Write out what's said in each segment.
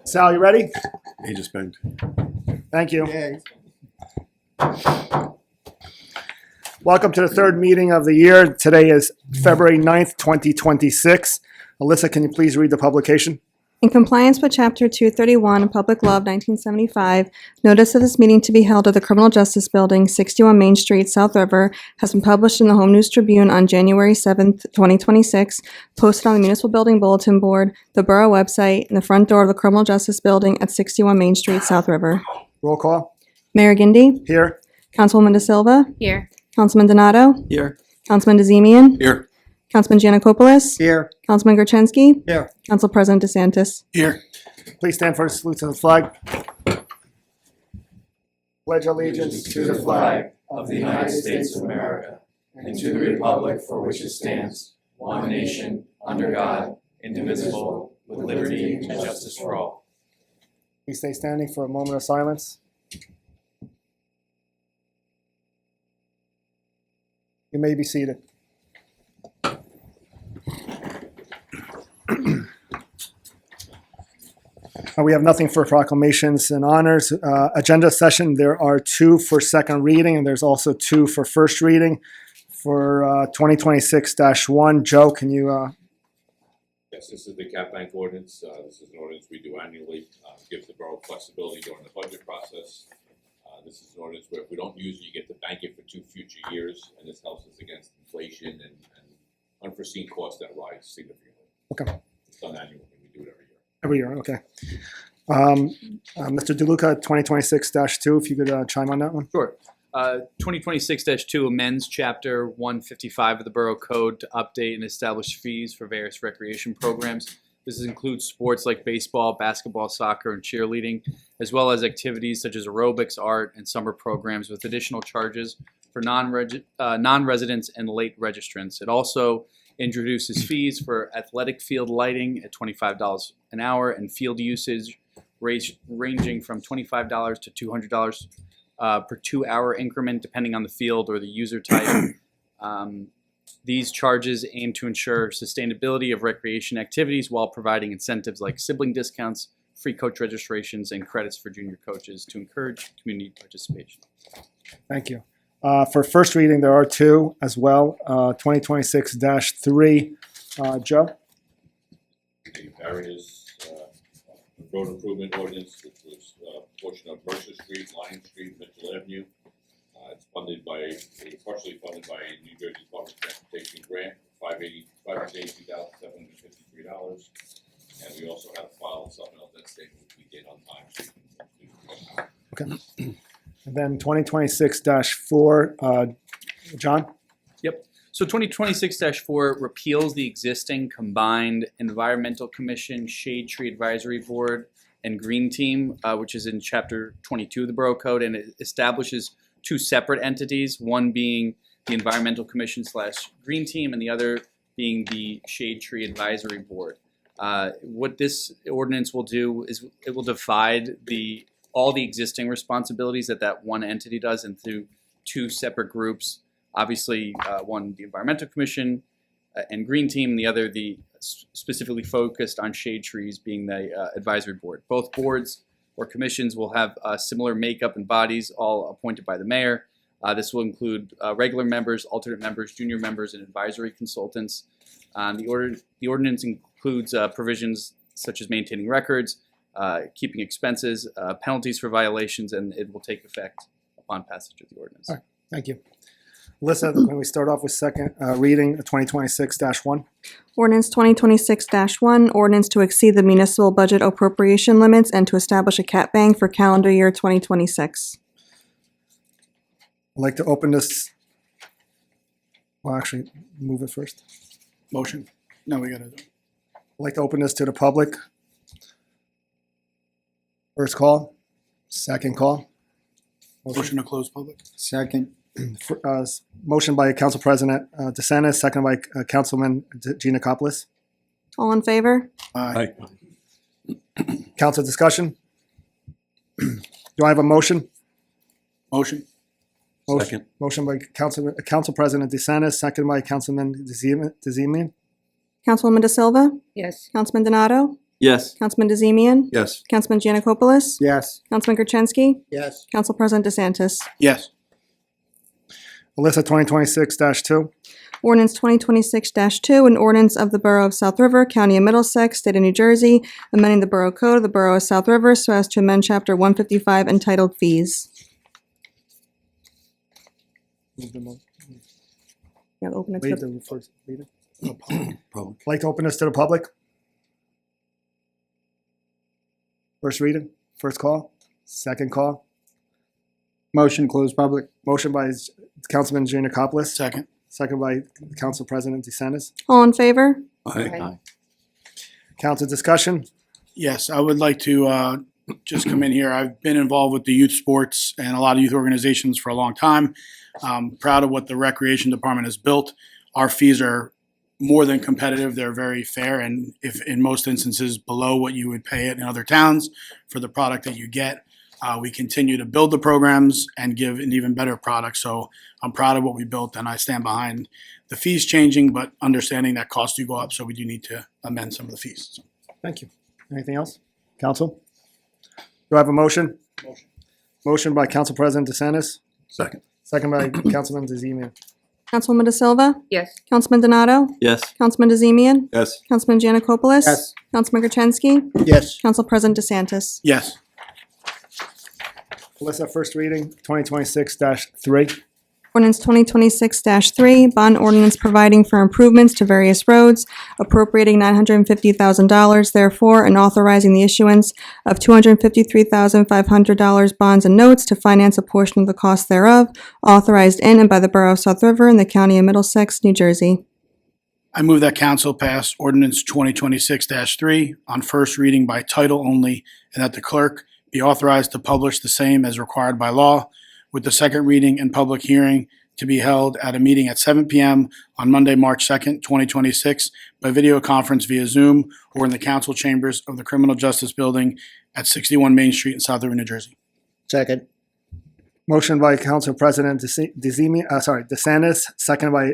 Sal, you ready? He just banged. Thank you. Welcome to the third meeting of the year. Today is February 9th, 2026. Alyssa, can you please read the publication? In compliance with Chapter 231 Public Law of 1975, notice of this meeting to be held at the Criminal Justice Building, 61 Main Street, South River, has been published in the Home News Tribune on January 7th, 2026, posted on the Municipal Building Bulletin Board, the Borough website, and the front door of the Criminal Justice Building at 61 Main Street, South River. Roll call. Mayor Gindi, Here. Councilwoman De Silva, Here. Councilman Donato, Here. Councilman DeZemian, Here. Councilman Giannakopoulos, Here. Councilman Gerchensky, Here. Council President DeSantis. Here. Please stand for a salute to the flag. Pledge allegiance to the flag of the United States of America and to the republic for which it stands, one nation, under God, indivisible, with liberty and justice for all. Please stay standing for a moment of silence. You may be seated. We have nothing for proclamations and honors. Agenda session, there are 2 for second reading, and there's also 2 for first reading. For 2026-1, Joe, can you? Yes, this is the cap bank ordinance. This is an ordinance we do annually. Gives the borough flexibility during the budget process. This is an ordinance where if we don't use it, you get to bank it for 2 future years, and this helps us against inflation and unforeseen costs that rise significantly. Okay. It's done annually. We do it Every every year. year, okay. Mr. DeLuca, 2026-2, if you could chime on that one. Sure. 2026-2 amends Chapter 155 of the Borough Code to update and establish fees for various recreation programs. This includes sports like baseball, basketball, soccer, and cheerleading, as well as activities such as aerobics, art, and summer programs with additional charges for non-residents and late registrants. It also introduces fees for athletic field lighting at $25 an hour and field usage ranging from $25 to $200 per 2-hour increment depending on the field or the user type. These charges aim to ensure sustainability of recreation activities while providing incentives like sibling discounts, free coach registrations, and credits for junior coaches to encourage community participation. Thank you. For first reading, there are 2 as well. 2026-3, Joe? The barriers, road improvement ordinance, which was a portion of Mercer Street, Lion Street, Mitchell Avenue. It's partially funded by New Jersey Department of Transportation grant, $582,753. And we also have to file a supplemental debt statement, which we did on time. Okay. And then 2026-4, John? Yep. So 2026-4 repeals the existing combined Environmental Commission, Shade Tree Advisory Board, and Green Team, which is in Chapter 22 of the Borough Code, and it establishes 2 separate entities, one being the Environmental Commission / Green Team, and the other being the Shade Tree Advisory Board. What this ordinance will do is it will divide all the existing responsibilities that one entity does into 2 separate groups. Obviously, one the Environmental Commission and Green Team, and the other the specifically focused on shade trees being the advisory board. Both boards or commissions will have similar makeup and bodies, all appointed by the mayor. This will include regular members, alternate members, junior members, and advisory consultants. The ordinance includes provisions such as maintaining records, keeping expenses, penalties for violations, and it will take effect upon passage of the ordinance. All right, thank you. Alyssa, can we start off with second reading, 2026-1? Ordinance 2026-1, ordinance to exceed the municipal budget appropriation limits and to establish a cap bank for calendar year 2026. I'd like to open this, well, actually, move it first. Motion. No, we gotta do it. I'd like to open this to the public. First call, second call. Motion to close public. Second. Motion by Council President DeSantis, second by Councilman Giannakopoulos. All in favor? Aye. Council discussion? Do I have a motion? Motion. Second. Motion by Council President DeSantis, second by Councilman DeZemian. Councilwoman De Silva? Yes. Councilman Donato? Yes. Councilman DeZemian? Yes. Councilman Janikopoulos? Yes. Councilman Gertenski? Yes. Council President DeSantis? Yes. Alyssa, 2026-2. Ordinance 2026-2, an ordinance of the Borough of South River, County of Middlesex, State of New Jersey, amending the Borough Code of the Borough of South River so as to amend Chapter 155 entitled Fees. Yeah, open it to Wait, the- the first reading. Public. Like to open this to the public? First reading, first call, second call. Motion close public. Motion by Councilman Janikopoulos, Second. second by Council President DeSantis. All in favor? Aye. Council discussion? Yes, I would like to just come in here. I've been involved with the youth sports and a lot of youth organizations for a long time. Proud of what the Recreation Department has built. Our fees are more than competitive. They're very fair, and if in most instances below what you would pay it in other towns for the product that you get. We continue to build the programs and give an even better product. So I'm proud of what we built, and I stand behind the fees changing, but understanding that costs do go up, so we do need to amend some of the fees. So, Thank you. Anything else? Council? Do I have a motion? Motion by Council President DeSantis, Second. second by Councilman DeZemian. Councilwoman De Silva? Yes. Councilman Donato? Yes. Councilman DeZemian? Yes. Councilman Janikopoulos? Yes. Councilman Gertenski? Yes. Council President DeSantis? Yes. Alyssa, first reading, 2026-3. Ordinance 2026-3, bond ordinance providing for improvements to various roads, appropriating $950,000 therefore, and authorizing the issuance of $253,500 bonds and notes to finance a portion of the cost thereof, authorized in and by the Borough of South River in the County of Middlesex, New Jersey. I move that council pass ordinance 2026-3 on first reading by title only, and that the clerk be authorized to publish the same as required by law, with the second reading and public hearing to be held at a meeting at 7 p.m. on Monday, March 2nd, 2026, by video conference via Zoom or in the council chambers of the Criminal Justice Building at 61 Main Street in South River, New Jersey. Second. Motion by Council President DeSantis, second by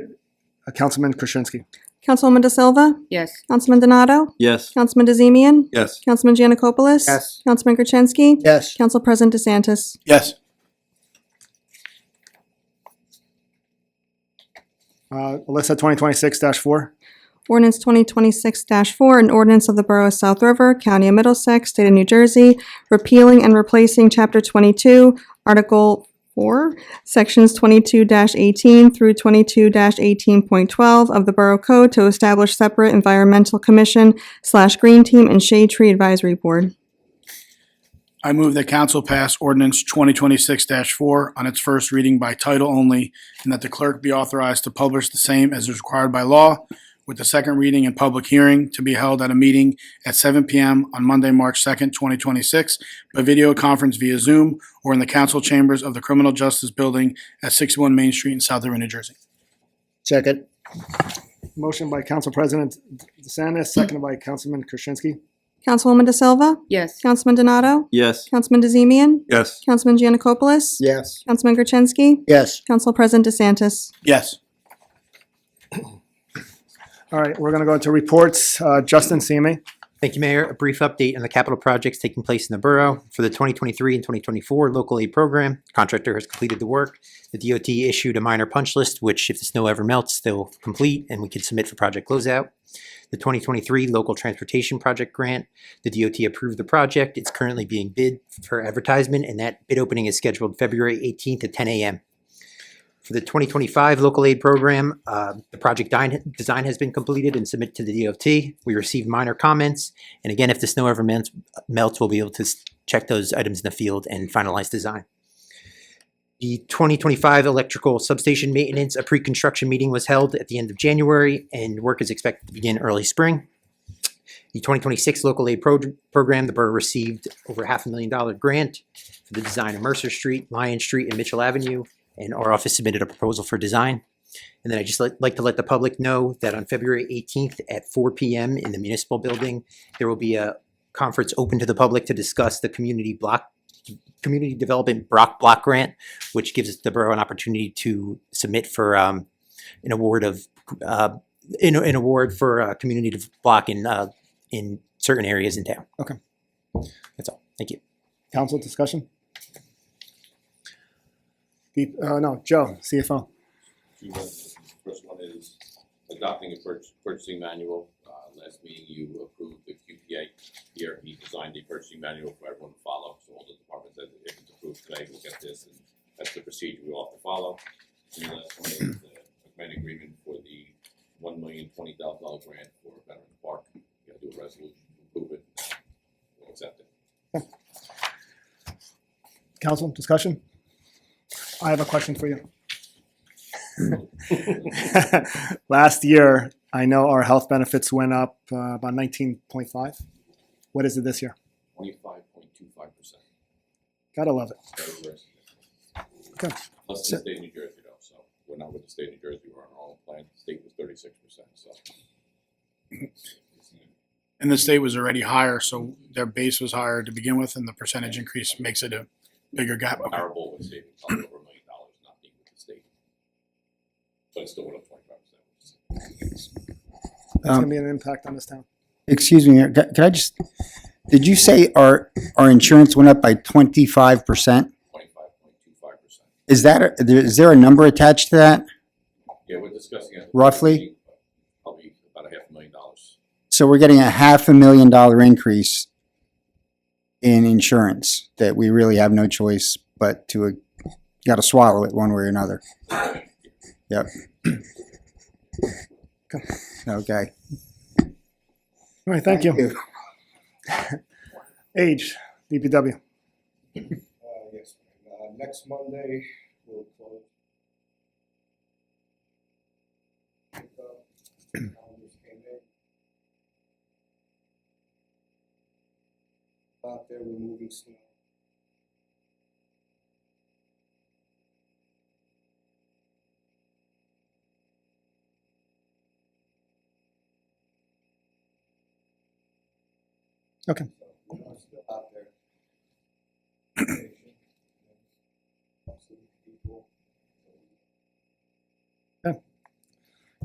Councilman Krasinski. Councilwoman De Silva? Yes. Councilman Donato? Yes. Councilman DeZemian? Yes. Councilman Janikopoulos? Yes. Councilman Gertenski? Yes. Council President DeSantis? Yes. Alyssa, 2026-4. Ordinance 2026-4, an ordinance of the Borough of South River, County of Middlesex, State of New Jersey, repealing and replacing Chapter 22, Article 4, Sections 22-18 through 22-18.12 of the Borough Code to establish separate Environmental Commission / Green Team and Shade Tree Advisory Board. I move that council pass ordinance 2026-4 on its first reading by title only, and that the clerk be authorized to publish the same as is required by law, with the second reading and public hearing to be held at a meeting at 7 p.m. on Monday, March 2nd, 2026, by video conference via Zoom or in the council chambers of the Criminal Justice Building at 61 Main Street in South River, New Jersey. Second. Motion by Council President DeSantis, seconded by Councilman Krasinski. Councilwoman De Silva? Yes. Councilman Donato? Yes. Councilman DeZemian? Yes. Councilman Janikopoulos? Yes. Councilman Gertenski? Yes. Council President DeSantis? Yes. All right, we're going to go into reports. Justin Simi. Thank you, Mayor. A brief update on the capital projects taking place in the borough. For the 2023 and 2024 local aid program, contractor has completed the work. The DOT issued a minor punch list, which if the snow ever melts, they'll complete and we can submit for project closeout. The 2023 local transportation project grant, the DOT approved the project. It's currently being bid for advertisement, and that bid opening is scheduled February 18th at 10 a.m. For the 2025 local aid program, the project design has been completed and submitted to the DOT. We received minor comments, and again, if the snow ever melts, we'll be able to check those items in the field and finalize design. The 2025 electrical substation maintenance, a pre-construction meeting was held at the end of January, and work is expected to begin early spring. The 2026 local aid program, the borough received over $500,000 grant for the design of Mercer Street, Lyon Street, and Mitchell Avenue, and our office submitted a proposal for design. And then I just like to let the public know that on February 18th at 4 p.m. in the municipal building, there will be a conference open to the public to discuss the community development block grant, which gives the borough an opportunity to submit for an award for community block in certain areas in town. Okay. That's all. Thank you. Council discussion? No, Joe, CFO. Two resolutions. First one is adopting a purchasing manual. Last meeting you approved the QPA. Here he designed a purchasing manual for everyone to follow. So all the departments that if it's approved today will get this, and that's the procedure we all have to follow. And the last one is the grant agreement for the $1,020,000 grant for Veteran Park. You got to do a resolution to approve it. We'll accept it. Council discussion? I have a question for you. Last year, I know our health benefits went up about 19.5. What is it this year? 25.25%. Gotta love it. Very, very significant. Okay. Plus the state of New Jersey though, so we're not with the state of New Jersey, we're on our own plan. The state was 36%, so. And the state was already higher, so their base was higher to begin with, and the percentage increase makes it a bigger gap. Okay. Comparable with savings on over $1 million, not being with the state. But it's still went up 25%. That's gonna be an impact on this town. Excuse me, can I just, did you say our insurance went up by 25%? 25.25%. Is there a number attached to that? Yeah, we're discussing it. Roughly? Probably about $500,000. So we're getting a $500,000 increase in insurance that we really have no choice but to, you got to swallow it one way or another. Yep. Okay. All right, thank you. Age, DPW. Yes, next Monday, we'll close. Calendars came in. Out there removing snow. Okay. So, still out there.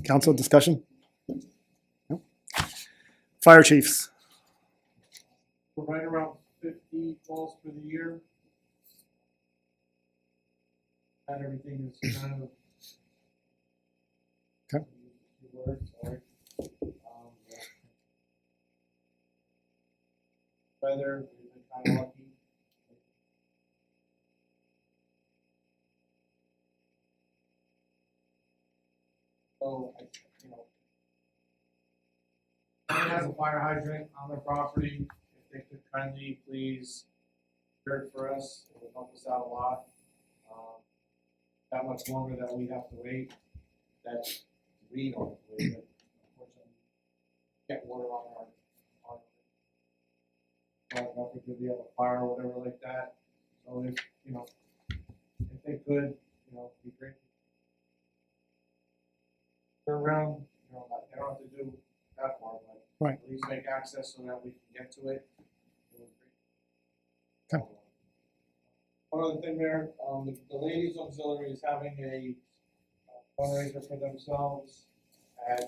Council discussion? No? Fire chiefs. We're right around 50 calls for the year. And everything is kind of. Okay. Sorry. Weather, we've been kind of lucky. So, someone has a fire hydrant on their property, if they could kindly please clear it for us, it would help us out a lot. That much longer that we have to wait, that we don't have to wait, but unfortunately, get water on our if we have a fire or whatever like that. So if they could, it'd be great. They're around, they don't have to do that far, but Right. at least make access so that we can get to it. Okay. One other thing there, the ladies auxiliary is having a fundraiser for themselves at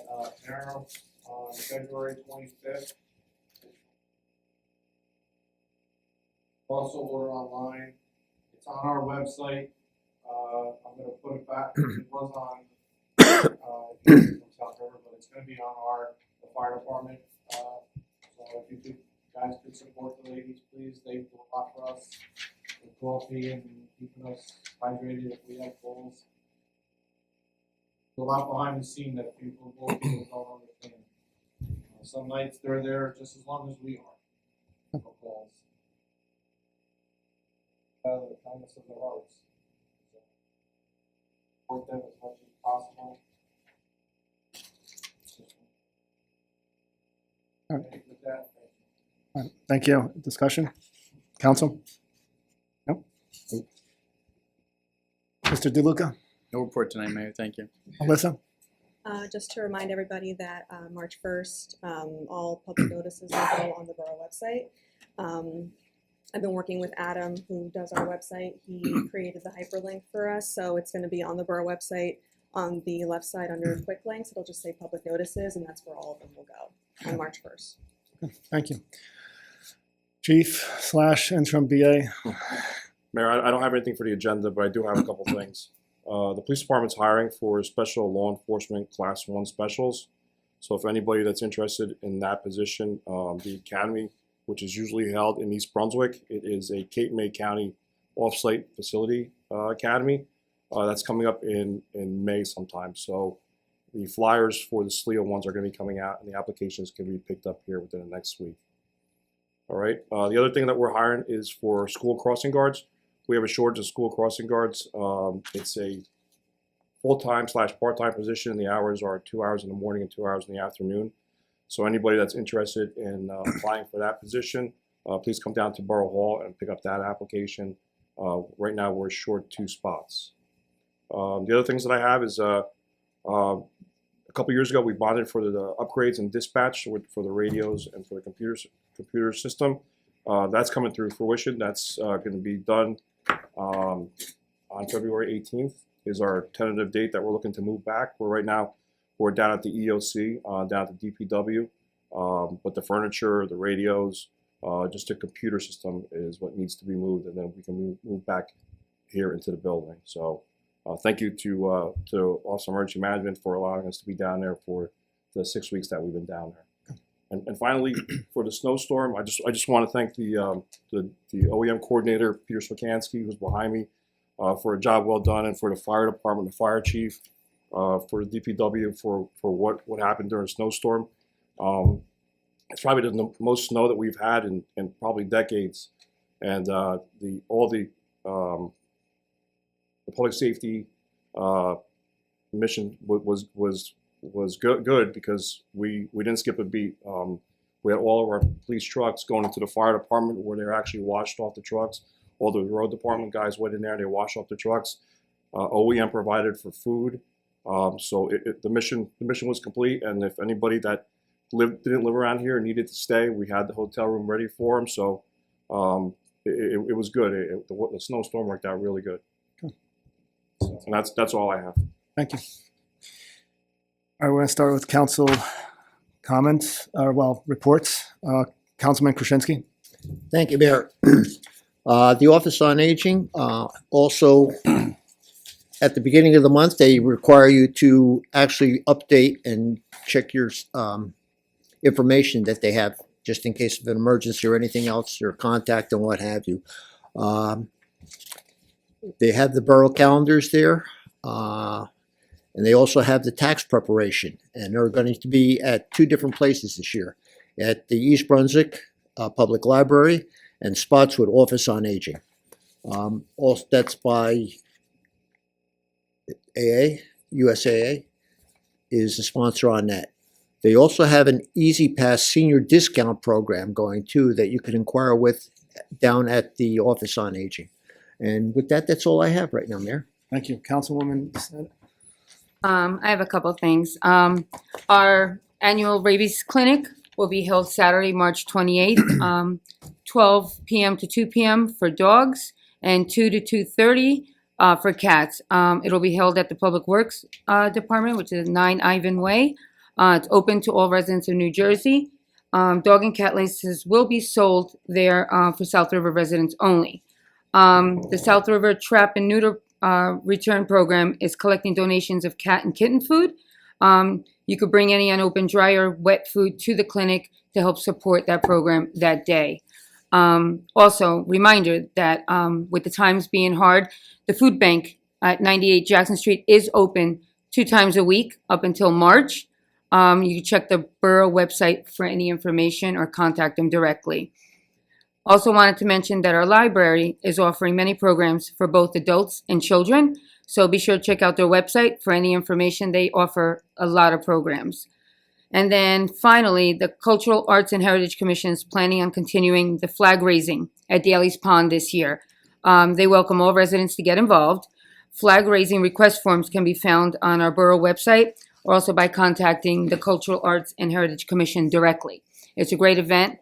Narrow on February 25th. Also order online. It's on our website. I'm gonna put it back. It was on from South River, but it's gonna be on the fire department. So if you guys could support the ladies, please. They do a lot for us with coffee and keeping us hydrated if we have goals. A lot behind the scene that people don't understand. Some nights they're there just as long as we are. For calls. The kindness of their hearts. Support them as much as possible. All right. With that, All right, thank you. Discussion? Council? No? Mr. DeLuca? No report tonight, Mayor. Thank you. Alyssa? Just to remind everybody that March 1st, all public notices will go on the borough website. I've been working with Adam, who does our website. He created the hyperlink for us, so it's going to be on the borough website on the left side under quick links. It'll just say public notices, and that's where all of them will go on March 1st. Thank you. Chief / interim BA. Mayor, I don't have anything for the agenda, but I do have a couple things. The police department's hiring for special law enforcement class 1 specials. So if anybody that's interested in that position, the academy, which is usually held in East Brunswick, it is a Cape May County off-site facility academy. That's coming up in May sometime. So the flyers for the SLEO ones are going to be coming out, and the applications can be picked up here within the next week. All right. The other thing that we're hiring is for school crossing guards. We have a shortage of school crossing guards. It's a full-time / part-time position. The hours are 2 hours in the morning and 2 hours in the afternoon. So anybody that's interested in applying for that position, please come down to Borough Hall and pick up that application. Right now we're short 2 spots. The other things that I have is a couple years ago we bonded for the upgrades and dispatch for the radios and for the computer system. That's coming through fruition. That's going to be done on February 18th is our tentative date that we're looking to move back. Right now we're down at the EOC, down at the DPW, but the furniture, the radios, just the computer system is what needs to be moved, and then we can move back here into the building. So thank you to Office of Emergency Management for allowing us to be down there for the 6 weeks that we've been down there. And finally, for the snowstorm, I just want to thank the OEM coordinator, Peter Swikansky, who's behind me, for a job well done, and for the fire department, the fire chief, for the DPW for what happened during a snowstorm. It's probably the most snow that we've had in probably decades, and all the public safety mission was good because we didn't skip a beat. We had all of our police trucks going into the fire department where they were actually washed off the trucks. All the road department guys went in there and they washed off the trucks. OEM provided for food. So the mission was complete. And if anybody that didn't live around here and needed to stay, we had the hotel room ready for them. So it was good. The snowstorm worked out really good. So, and that's all I have. Thank you. All right, we're going to start with council comments, reports. Councilman Krasinski. Thank you, Mayor. The Office on Aging, also at the beginning of the month, they require you to actually update and check your information that they have, just in case of an emergency or anything else, your contact and what have you. They have the borough calendars there, and they also have the tax preparation, and they're going to be at 2 different places this year, at the East Brunswick Public Library and Spotswood Office on Aging. Also, that's by USAA is the sponsor on that. They also have an Easy Pass senior discount program going too that you can inquire with down at the Office on Aging. And with that, that's all I have right now, Mayor. Thank you. Councilwoman. I have a couple things. Our annual rabies clinic will be held Saturday, March 28th, 12 p.m. to 2 p.m. for dogs and 2 to 2:30 for cats. It'll be held at the Public Works Department, which is 9 Ivan Way. It's open to all residents of New Jersey. Dog and cat licenses will be sold there for South River residents only. The South River Trap and Neuter Return Program is collecting donations of cat and kitten food. You could bring any unopened dry or wet food to the clinic to help support that program that day. Also, reminder that with the times being hard, the food bank at 98 Jackson Street is open 2 times a week up until March. You can check the borough website for any information or contact them directly. Also wanted to mention that our library is offering many programs for both adults and children, so be sure to check out their website for any information. They offer a lot of programs. And then finally, the Cultural Arts and Heritage Commission is planning on continuing the flag raising at Daly's Pond this year. They welcome all residents to get involved. Flag raising request forms can be found on our borough website or also by contacting the Cultural Arts and Heritage Commission directly. It's a great event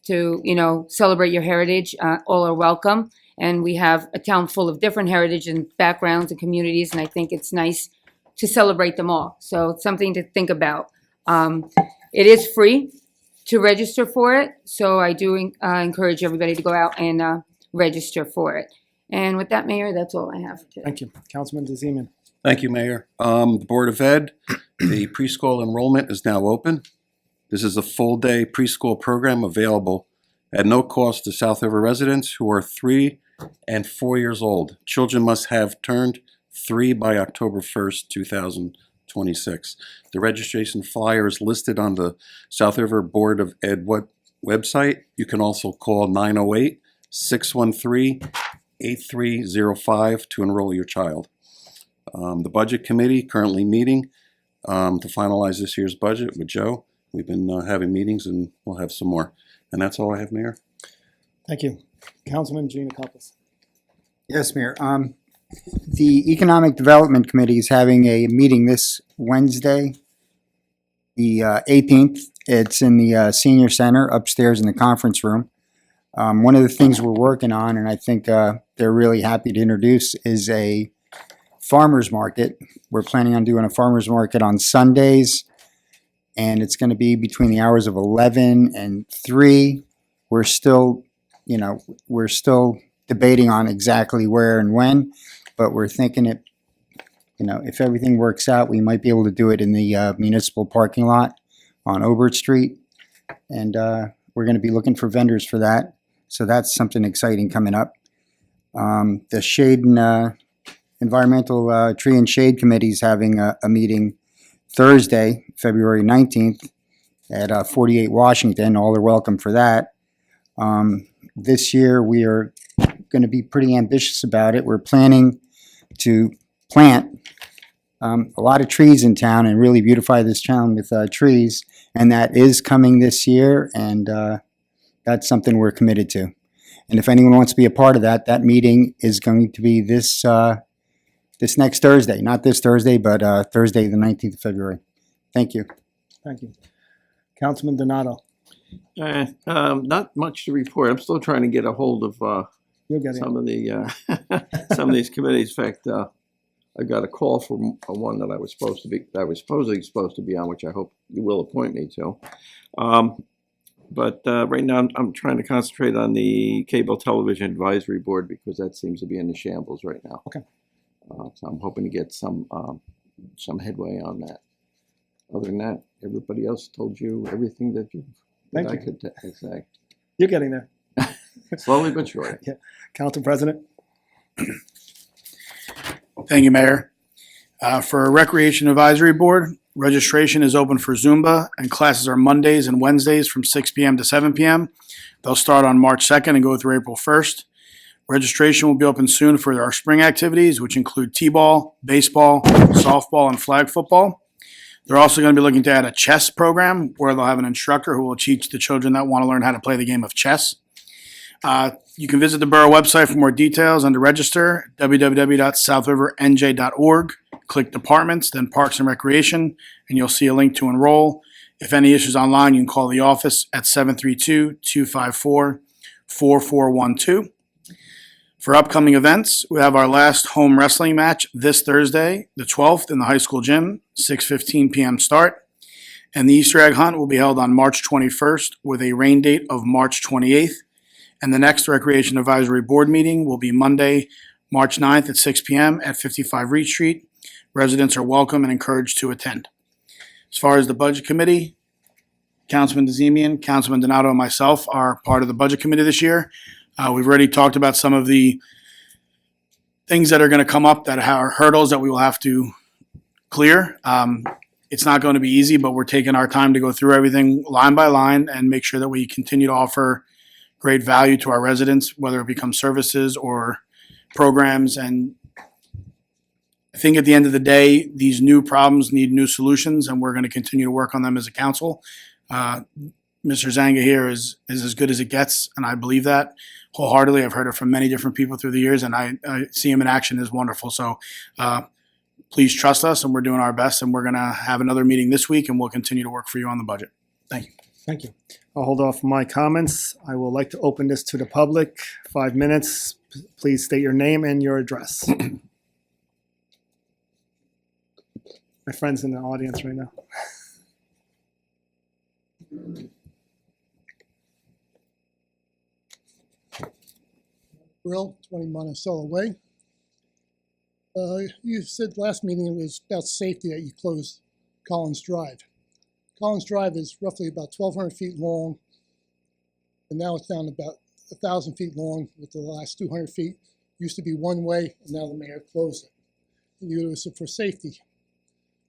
to celebrate your heritage. All are welcome. And we have a town full of different heritage and backgrounds and communities, and I think it's nice to celebrate them all. So it's something to think about. It is free to register for it. So I do encourage everybody to go out and register for it. And with that, Mayor, that's all I have today. Thank you. Councilman DeZemian. Thank you, Mayor. The Board of Ed, the preschool enrollment is now open. This is a full-day preschool program available at no cost to South River residents who are 3 and 4 years old. Children must have turned 3 by October 1st, 2026. The registration flyer is listed on the South River Board of Ed website. You can also call 908-613-8305 to enroll your child. The Budget Committee currently meeting to finalize this year's budget with Joe. We've been having meetings and we'll have some more. And that's all I have, Mayor. Thank you. Councilman Giannakopoulos. Yes, Mayor. The Economic Development Committee is having a meeting this Wednesday, the 18th. It's in the Senior Center upstairs in the conference room. One of the things we're working on, and I think they're really happy to introduce, is a farmer's market. We're planning on doing a farmer's market on Sundays, and it's going to be between the hours of 11 and 3. We're still debating on exactly where and when, but we're thinking if everything works out, we might be able to do it in the municipal parking lot on Obert Street. And we're going to be looking for vendors for that. So that's something exciting coming up. The Shade and Environmental Tree and Shade Committee is having a meeting Thursday, February 19th at 48 Washington. All are welcome for that. This year we are going to be pretty ambitious about it. We're planning to plant a lot of trees in town and really beautify this town with trees, and that is coming this year, and that's something we're committed to. And if anyone wants to be a part of that, that meeting is going to be this next Thursday, not this Thursday, but Thursday, the 19th of February. Thank you. Thank you. Councilman Donato. Not much to report. I'm still trying to get a hold of You'll get some of the some of these committees. In fact, I got a call from one that I was supposedly supposed to be on, which I hope you will appoint me to. But right now, I'm trying to concentrate on the Cable Television Advisory Board because that seems to be in the shambles right now. Okay. So I'm hoping to get some headway on that. Other than that, everybody else told you everything that I could say. You're getting there. Slowly but surely. Yeah. Council President. Thank you, Mayor. For Recreation Advisory Board, registration is open for Zumba, and classes are Mondays and Wednesdays from 6 p.m. to 7 p.m. They'll start on March 2nd and go through April 1st. Registration will be open soon for our spring activities, which include t-ball, baseball, softball, and flag football. They're also going to be looking to add a chess program where they'll have an instructor who will teach the children that want to learn how to play the game of chess. You can visit the borough website for more details and to register, www.southrivernj.org. Click Departments, then Parks and Recreation, and you'll see a link to enroll. If any issues online, you can call the office at 732-254-4412. For upcoming events, we have our last home wrestling match this Thursday, the 12th, in the high school gym, 6:15 p.m. start. And the Easter egg hunt will be held on March 21st with a rain date of March 28th. And the next Recreation Advisory Board meeting will be Monday, March 9th at 6 p.m. at 55 Reed Street. Residents are welcome and encouraged to attend. As far as the Budget Committee, Councilman DeZemian, Councilman Donato, and myself are part of the Budget Committee this year. We've already talked about some of the things that are going to come up that are hurdles that we will have to clear. It's not going to be easy, but we're taking our time to go through everything line by line and make sure that we continue to offer great value to our residents, whether it becomes services or programs. And I think at the end of the day, these new problems need new solutions, and we're going to continue to work on them as a council. Mr. Zanga here is as good as it gets, and I believe that wholeheartedly. I've heard it from many different people through the years, and I see him in action is wonderful. So please trust us, and we're doing our best, and we're going to have another meeting this week, and we'll continue to work for you on the budget. Thank you. Thank you. I'll hold off my comments. I would like to open this to the public. 5 minutes. Please state your name and your address. My friend's in the audience right now. Grill, 20 Monticello Way. You said last meeting it was about safety that you closed Collins Drive. Collins Drive is roughly about 1,200 feet long, and now it's down to about 1,000 feet long with the last 200 feet. Used to be one way, and now the mayor closed it. It was for safety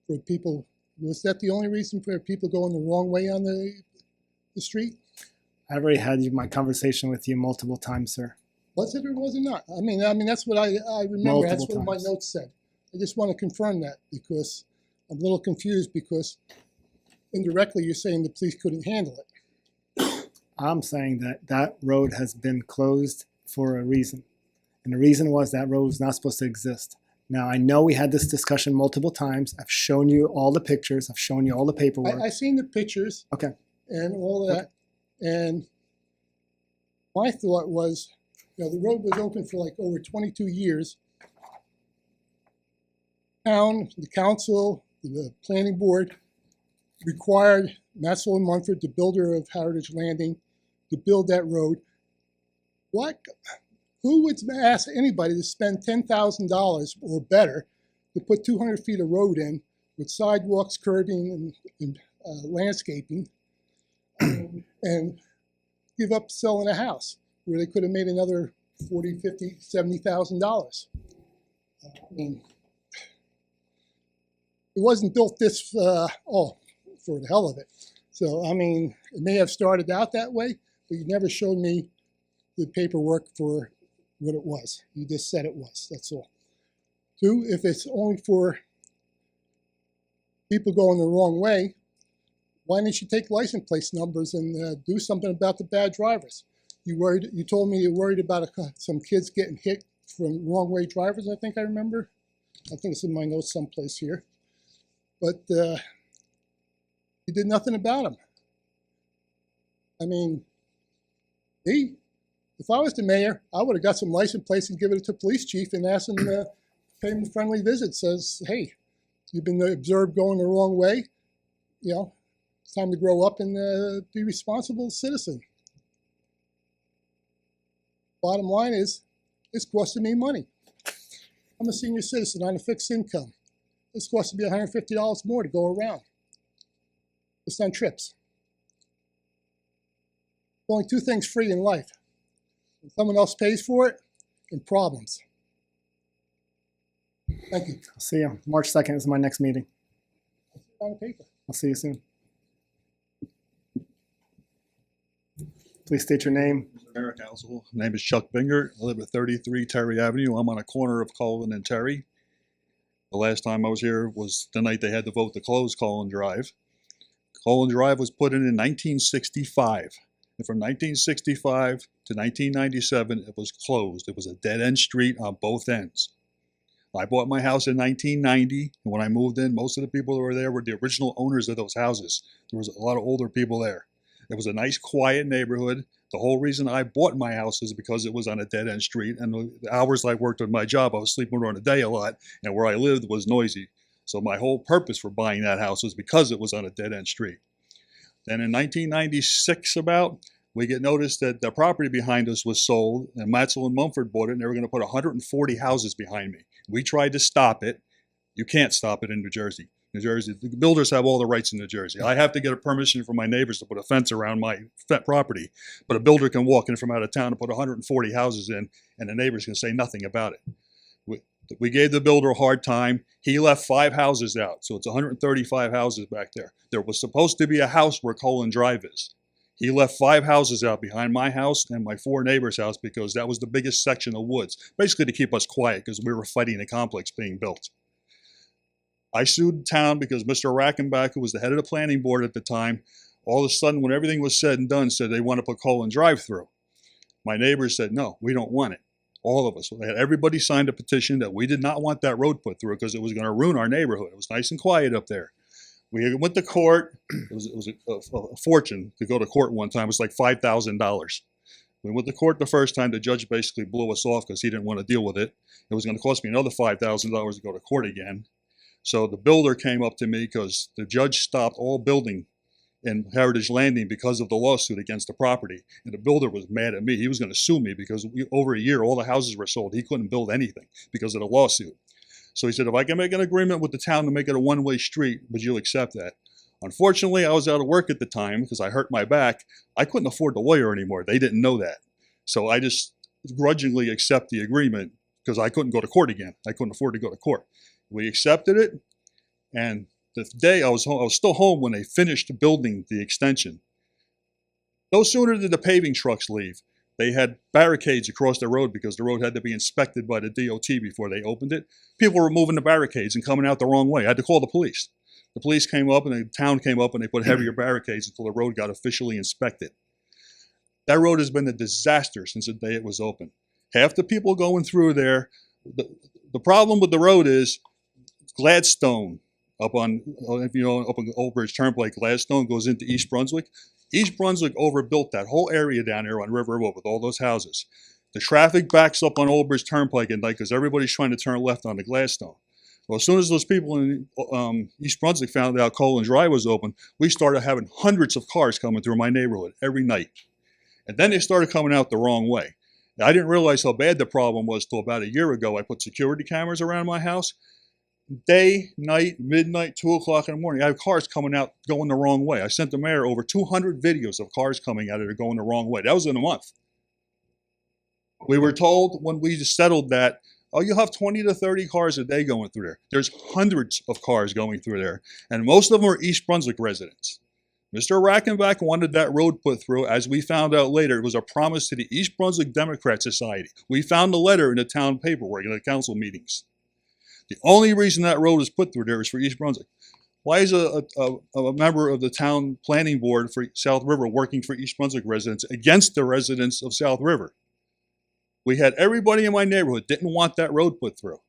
for people. Was that the only reason for people going the wrong way on the street? I've already had my conversation with you multiple times, sir. Was it or was it not? I mean that's what I remember. That's Multiple what times. my notes said. I just want to confirm that because I'm a little confused because indirectly you're saying the police couldn't handle it. I'm saying that that road has been closed for a reason. And the reason was that road was not supposed to exist. Now, I know we had this discussion multiple times. I've shown you all the pictures. I've shown you all the paperwork. I seen the pictures. Okay. And all that. And my thought was, you know, the road was open for like over 22 years. Town, the council, the planning board required Maxwell and Munford, the builder of Heritage Landing, to build that road. Who would ask anybody to spend $10,000 or better to put 200 feet of road in with sidewalks, curbing, and landscaping, and give up selling a house where they could have made another $40,000, $50,000, $70,000? I mean, it wasn't built this, for the hell of it. So, I mean, it may have started out that way, but you never showed me the paperwork for what it was. You just said it was, that's all. Two, if it's only for people going the wrong way, why didn't you take license plate numbers and do something about the bad drivers? You told me you're worried about some kids getting hit from wrong way drivers, I think I remember. I think it's in my notes someplace here. But you did nothing about them. I mean, if I was the mayor, I would have got some license plates and given it to police chief and asked him to pay him a friendly visit. Says, hey, you've been observed going the wrong way. You know, it's time to grow up and be a responsible citizen. Bottom line is, it's costing me money. I'm a senior citizen on a fixed income. It's costing me $150 more to go around. Just on trips. Only two things free in life. When someone else pays for it, and problems. Thank you. I'll see you. March 2nd is my next meeting. On the paper. I'll see you soon. Please state your name. Borough Council. My name is Chuck Bingert. I live at 33 Terry Avenue. I'm on a corner of Cullen and Terry. The last time I was here was the night they had to vote to close Cullen Drive. Cullen Drive was put in 1965. And from 1965 to 1997, it was closed. It was a dead-end street on both ends. I bought my house in 1990, and when I moved in, most of the people that were there were the original owners of those houses. There was a lot of older people there. It was a nice, quiet neighborhood. The whole reason I bought my house is because it was on a dead-end street, and the hours I worked on my job, I was sleeping during the day a lot, and where I lived was noisy. So my whole purpose for buying that house was because it was on a dead-end street. Then in 1996 we get notice that the property behind us was sold, and Matzel and Mumford bought it, and they were going to put 140 houses behind me. We tried to stop it. You can't stop it in New Jersey. New Jersey, the builders have all the rights in New Jersey. I have to get a permission from my neighbors to put a fence around my property, but a builder can walk in from out of town and put 140 houses in, and the neighbors can say nothing about it. We gave the builder a hard time. He left 5 houses out, so it's 135 houses back there. There was supposed to be a house where Cullen Drive is. He left 5 houses out behind my house and my 4 neighbors' house because that was the biggest section of woods, basically to keep us quiet because we were fighting the complex being built. I sued the town because Mr. Rackenbach, who was the head of the planning board at the time, all of a sudden when everything was said and done said they want to put Cullen Drive through. My neighbors said, no, we don't want it. All of us. Everybody signed a petition that we did not want that road put through because it was going to ruin our neighborhood. It was nice and quiet up there. We went to court. It was a fortune to go to court one time. It was like $5,000. We went to court the first time. The judge basically blew us off because he didn't want to deal with it. It was going to cost me another $5,000 to go to court again. So the builder came up to me because the judge stopped all building in Heritage Landing because of the lawsuit against the property. And the builder was mad at me. He was going to sue me because over a year, all the houses were sold. He couldn't build anything because of the lawsuit. So he said, if I can make an agreement with the town to make it a one-way street, would you accept that? Unfortunately, I was out of work at the time because I hurt my back. I couldn't afford the lawyer anymore. They didn't know that. So I just grudgingly accept the agreement because I couldn't go to court again. I couldn't afford to go to court. We accepted it, and the day I was home, I was still home when they finished building the extension. No sooner did the paving trucks leave, they had barricades across the road because the road had to be inspected by the DOT before they opened it. People were moving the barricades and coming out the wrong way. I had to call the police. The police came up and the town came up and they put heavier barricades until the road got officially inspected. That road has been a disaster since the day it was open. Half the people going through there, the problem with the road is Gladstone, up on Old Bridge Turnpike, Gladstone goes into East Brunswick. East Brunswick overbuilt that whole area down there on River Road with all those houses. The traffic backs up on Old Bridge Turnpike at night because everybody's trying to turn left onto Gladstone. Well, as soon as those people in East Brunswick found out Colin Drive was open, we started having hundreds of cars coming through my neighborhood every night. And then they started coming out the wrong way. Now, I didn't realize how bad the problem was till about a year ago. I put security cameras around my house. Day, night, midnight, 2 o'clock in the morning, I have cars coming out going the wrong way. I sent the mayor over 200 videos of cars coming out of there going the wrong way. That was in a month. We were told when we settled that, oh, you'll have 20 to 30 cars a day going through there. There's hundreds of cars going through there, and most of them are East Brunswick residents. Mr. Rackenbach wanted that road put through. As we found out later, it was a promise to the East Brunswick Democrat Society. We found the letter in the town paperwork in the council meetings. The only reason that road is put through there is for East Brunswick. Why is a member of the town planning board for South River working for East Brunswick residents against the residents of South River? We had everybody in my neighborhood didn't want that road put through.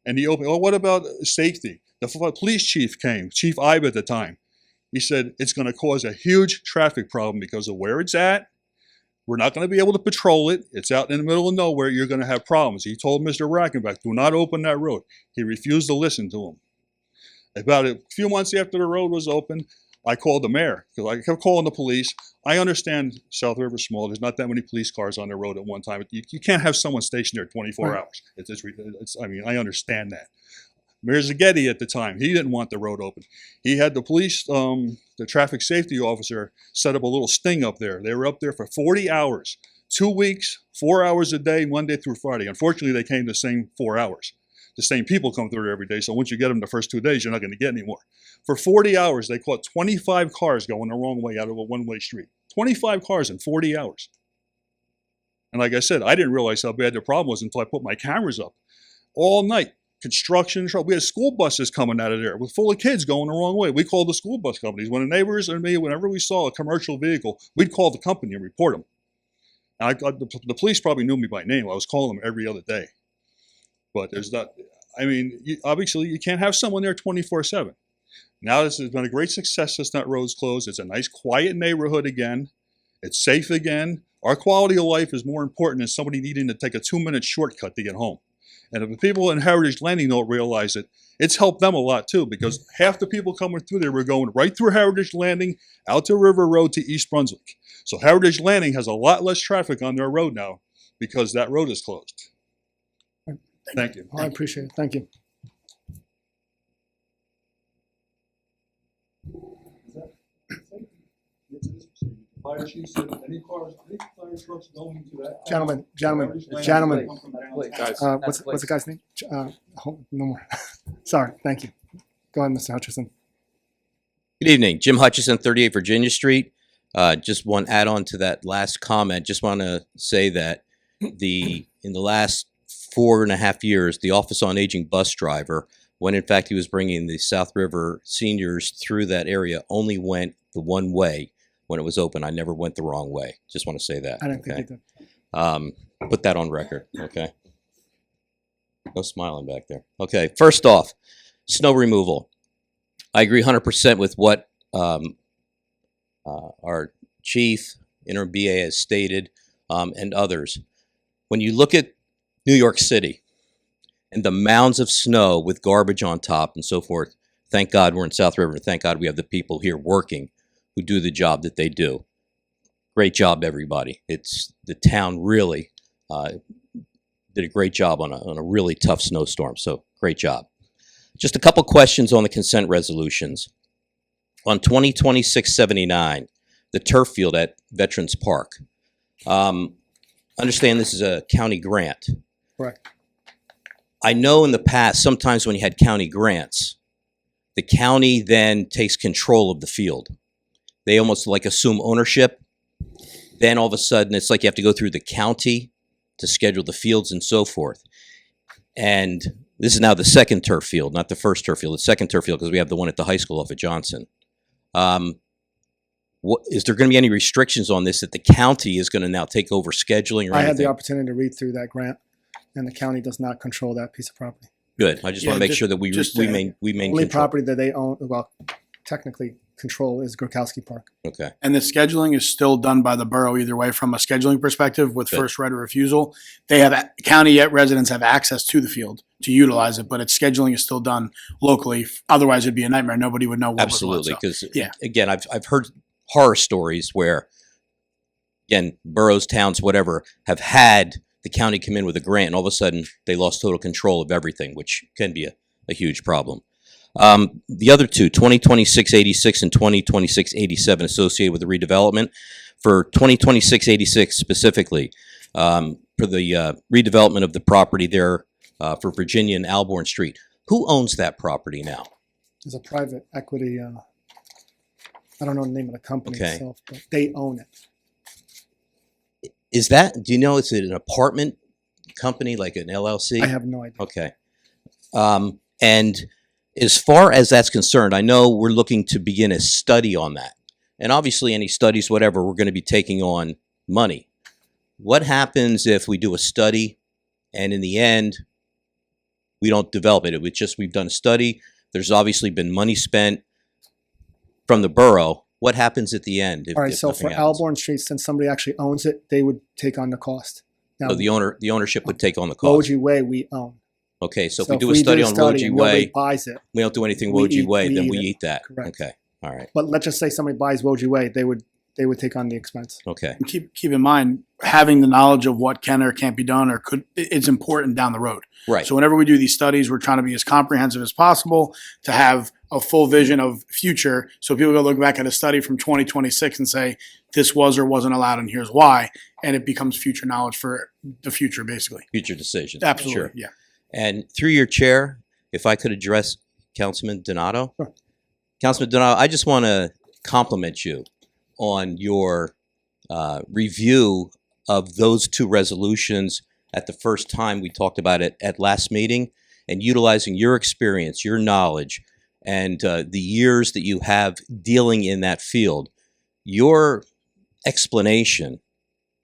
And he opened, oh, what about safety? The police chief came, Chief Ibe at the time. He said, it's going to cause a huge traffic problem because of where it's at. We're not going to be able to patrol it. It's out in the middle of nowhere. You're going to have problems. He told Mr. Rackenbach, do not open that road. He refused to listen to him. About a few months after the road was open, I called the mayor because I kept calling the police. I understand South River's small. There's not that many police cars on the road at one time. You can't have someone stationed there 24 hours. I mean, I understand that. Mayor Zaghetti at the time, he didn't want the road open. He had the police, the traffic safety officer, set up a little sting up there. They were up there for 40 hours, 2 weeks, 4 hours a day, Monday through Friday. Unfortunately, they came the same 4 hours. The same people come through there every day, so once you get them the first 2 days, you're not going to get any more. For 40 hours, they caught 25 cars going the wrong way out of a one-way street. 25 cars in 40 hours. And like I said, I didn't realize how bad the problem was until I put my cameras up. All night, construction truck. We had school buses coming out of there with full of kids going the wrong way. We called the school bus companies. When the neighbors and me, whenever we saw a commercial vehicle, we'd call the company and report them. And the police probably knew me by name. I was calling them every other day. But there's not, I mean, obviously you can't have someone there 24/7. Now this has been a great success since that road's closed. It's a nice quiet neighborhood again. It's safe again. Our quality of life is more important than somebody needing to take a 2-minute shortcut to get home. And if the people in Heritage Landing don't realize it, it's helped them a lot too, because half the people coming through there were going right through Heritage Landing, out to River Road to East Brunswick. So Heritage Landing has a lot less traffic on their road now because that road is closed. Thank you. I appreciate it. Thank you. Fire chief said any fire trucks going into that. Gentlemen, what's the guy's name? No more. Sorry, thank you. Go ahead, Mr. Hutchison. Good evening, Jim Hutchison, 38 Virginia Street. Just one add-on to that last comment. Just want to say that in the last 4.5 years, the Office on Aging bus driver, when in fact he was bringing the South River seniors through that area, only went the one way. When it was open, I never went the wrong way. Just want to say that. I didn't think you did. Put that on record, okay? No smiling back there. Okay, first off, snow removal. I agree 100% with what our chief, interim BA, has stated, and others. When you look at New York City and the mounds of snow with garbage on top and so forth, thank God we're in South River. Thank God we have the people here working who do the job that they do. Great job, everybody. It's the town really did a great job on a really tough snowstorm. So great job. Just a couple questions on the consent resolutions. On 2026-79, the turf field at Veterans Park. Understand this is a county grant. Correct. I know in the past, sometimes when you had county grants, the county then takes control of the field. They almost like assume ownership. Then all of a sudden, it's like you have to go through the county to schedule the fields and so forth. And this is now the second turf field, not the first turf field, the second turf field, because we have the one at the high school off of Johnson. Is there going to be any restrictions on this that the county is going to now take over scheduling or I anything? had the opportunity to read through that grant, and the county does not control that piece of property. Good. I just want to make sure that we maintain Only control. property that they own, well, technically control is Grokowski Park. Okay. And the scheduling is still done by the borough either way from a scheduling perspective with Good. first right of refusal. They have, county residents have access to the field to utilize it, but its scheduling is still done locally. Otherwise, it'd be a nightmare. Nobody would know what Absolutely, was what. because again, I've heard horror stories where, again, boroughs, towns, whatever, have had the county come in with a grant, and all of a sudden they lost total control of everything, which can be a huge problem. The other two, 2026-86 and 2026-87, associated with the redevelopment. For 2026-86 specifically, for the redevelopment of the property there for Virginia and Alborn Street, who owns that property now? There's a private equity, I don't know the name of the company Okay. itself, but they own it. Is that, do you know, is it an apartment company, like an LLC? I have no idea. Okay. And as far as that's concerned, I know we're looking to begin a study on that. And obviously any studies, whatever, we're going to be taking on money. What happens if we do a study and in the end, we don't develop it? It was just, we've done a study. There's obviously been money spent from the borough. What happens at the end? All right, so for Alborn Street, since somebody actually owns it, they would take on the cost. Now, So the ownership would take on the cost. Woji Way, we own. Okay, so if So we do a study on and Woji nobody Way, buys it, we don't do anything we Woji eat- Way, we then eat we it. eat that. Correct. Okay, all right, but let's just say somebody buys Woji Way, they would take on the expense. okay. And keep in mind, having the knowledge of what can or can't be done or it's important down the road. Right. So whenever we do these studies, we're trying to be as comprehensive as possible to have a full vision of future. So people go look back at a study from 2026 and say, this was or wasn't allowed and here's why. And it becomes future knowledge for the future, basically. Future decisions. Absolutely, Sure. yeah. And through your chair, if I could address Councilman Donato. Sure. Councilman Donato, I just want to compliment you on your review of those two resolutions at the first time we talked about it at last meeting, and utilizing your experience, your knowledge, and the years that you have dealing in that field. Your explanation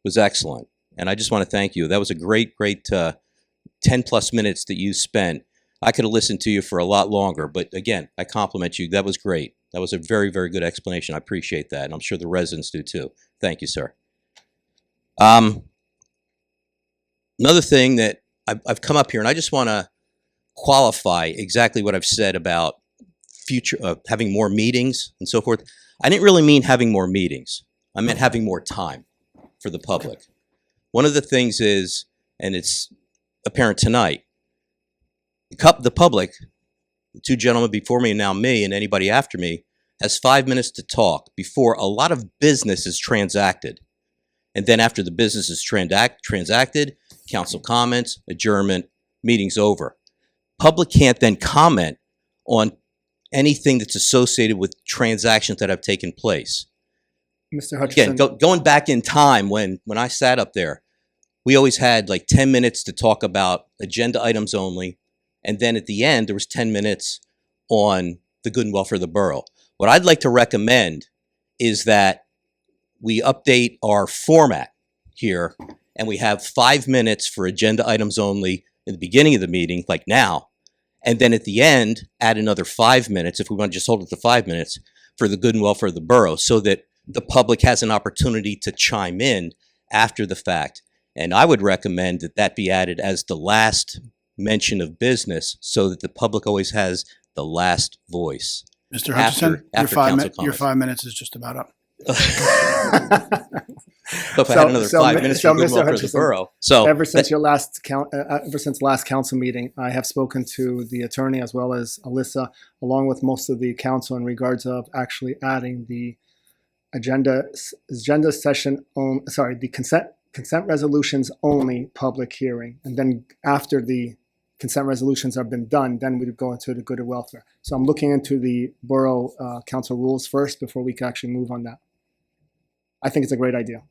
was excellent, and I just want to thank you. That was a great 10 plus minutes that you spent. I could have listened to you for a lot longer, but again, I compliment you. That was great. That was a very, very good explanation. I appreciate that, and I'm sure the residents do too. Thank you, sir. Another thing that I've come up here, and I just want to qualify exactly what I've said about future having more meetings and so forth. I didn't really mean having more meetings. I meant having more time for the public. One of the things is, and it's apparent tonight, the public, the two gentlemen before me and now me and anybody after me, has 5 minutes to talk before a lot of business is transacted. And then after the business is transacted, council comments, adjournment, meeting's over. Public can't then comment on anything that's associated with transactions that have taken place. Mr. Hutchinson. Again, going back in time when I sat up there, we always had like 10 minutes to talk about agenda items only. And then at the end, there was 10 minutes on the good and welfare of the borough. What I'd like to recommend is that we update our format here and we have 5 minutes for agenda items only in the beginning of the meeting, like now. And then at the end, add another 5 minutes, if we want to just hold it to 5 minutes, for the good and welfare of the borough, so that the public has an opportunity to chime in after the fact. And I would recommend that that be added as the last mention of business so that the public always has the last voice. Mr. Hutchison, after council your comments. 5 minutes is just about up. So if I had another 5 minutes for Goodwill for the borough. So ever since last council meeting, I have spoken to the attorney as well as Alyssa, along with most of the council, in regards of actually adding the agenda session the consent resolutions only public hearing, and then after the consent resolutions have been done, then we'd go into the good and welfare. So I'm looking into the borough council rules first before we can actually move on that. I think it's a great idea.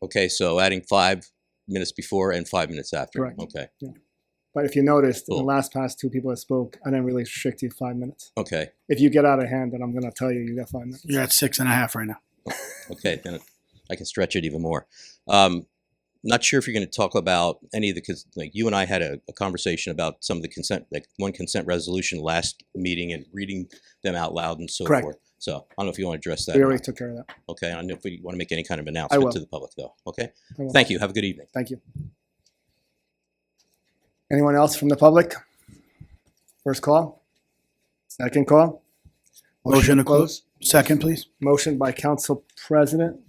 okay, so adding 5 minutes before and 5 minutes after. Correct. Okay. Yeah. But if you noticed, in Cool. the last past 2 people that spoke, I didn't really restrict you to 5 minutes. Okay. If you get out of hand, then I'm going to tell you you got 5 minutes. You're at 6.5 right now. Okay, then I can stretch it even more. Not sure if you're going to talk about any of the, because like you and I had a conversation about some of the consent, like one consent resolution last meeting and reading them out loud and so Correct. forth. So I don't know if you want to address that. We or already not. took care of that. Okay, I don't know if we want to make any kind of will. announcement to the public though. Okay, I will. thank you. Have a good evening. Thank you. Anyone else from the public? First call? Second call? Motion to close. Second, please. Motion by Council President.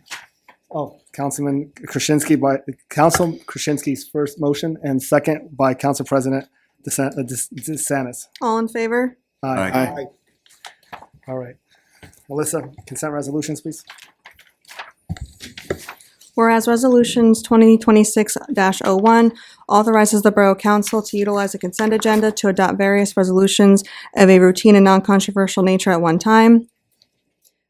Oh, Councilman Krasinski's first motion, and second by Council President DeSantis. All in favor? Aye. All right. Melissa, consent resolutions, please. Whereas Resolutions 2026-01 authorizes the Borough Council to utilize a consent agenda to adopt various resolutions of a routine and non-controversial nature at one time.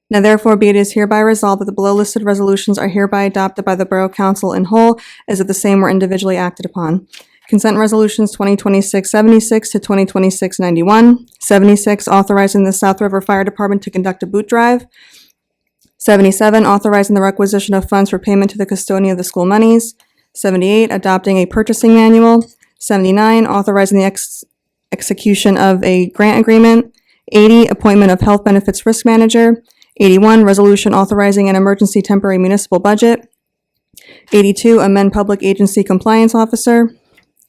Now therefore be it is hereby resolved that the below listed resolutions are hereby adopted by the Borough Council in whole, as if the same were individually acted upon. Consent Resolutions 2026-76 to 2026-91. 76, authorizing the South River Fire Department to conduct a boot drive. 77, authorizing the requisition of funds for payment to the custodian of the school monies. 78, adopting a purchasing manual. 79, authorizing the execution of a grant agreement. 80, appointment of health benefits risk manager. 81, resolution authorizing an emergency temporary municipal budget. 82, amend public agency compliance officer.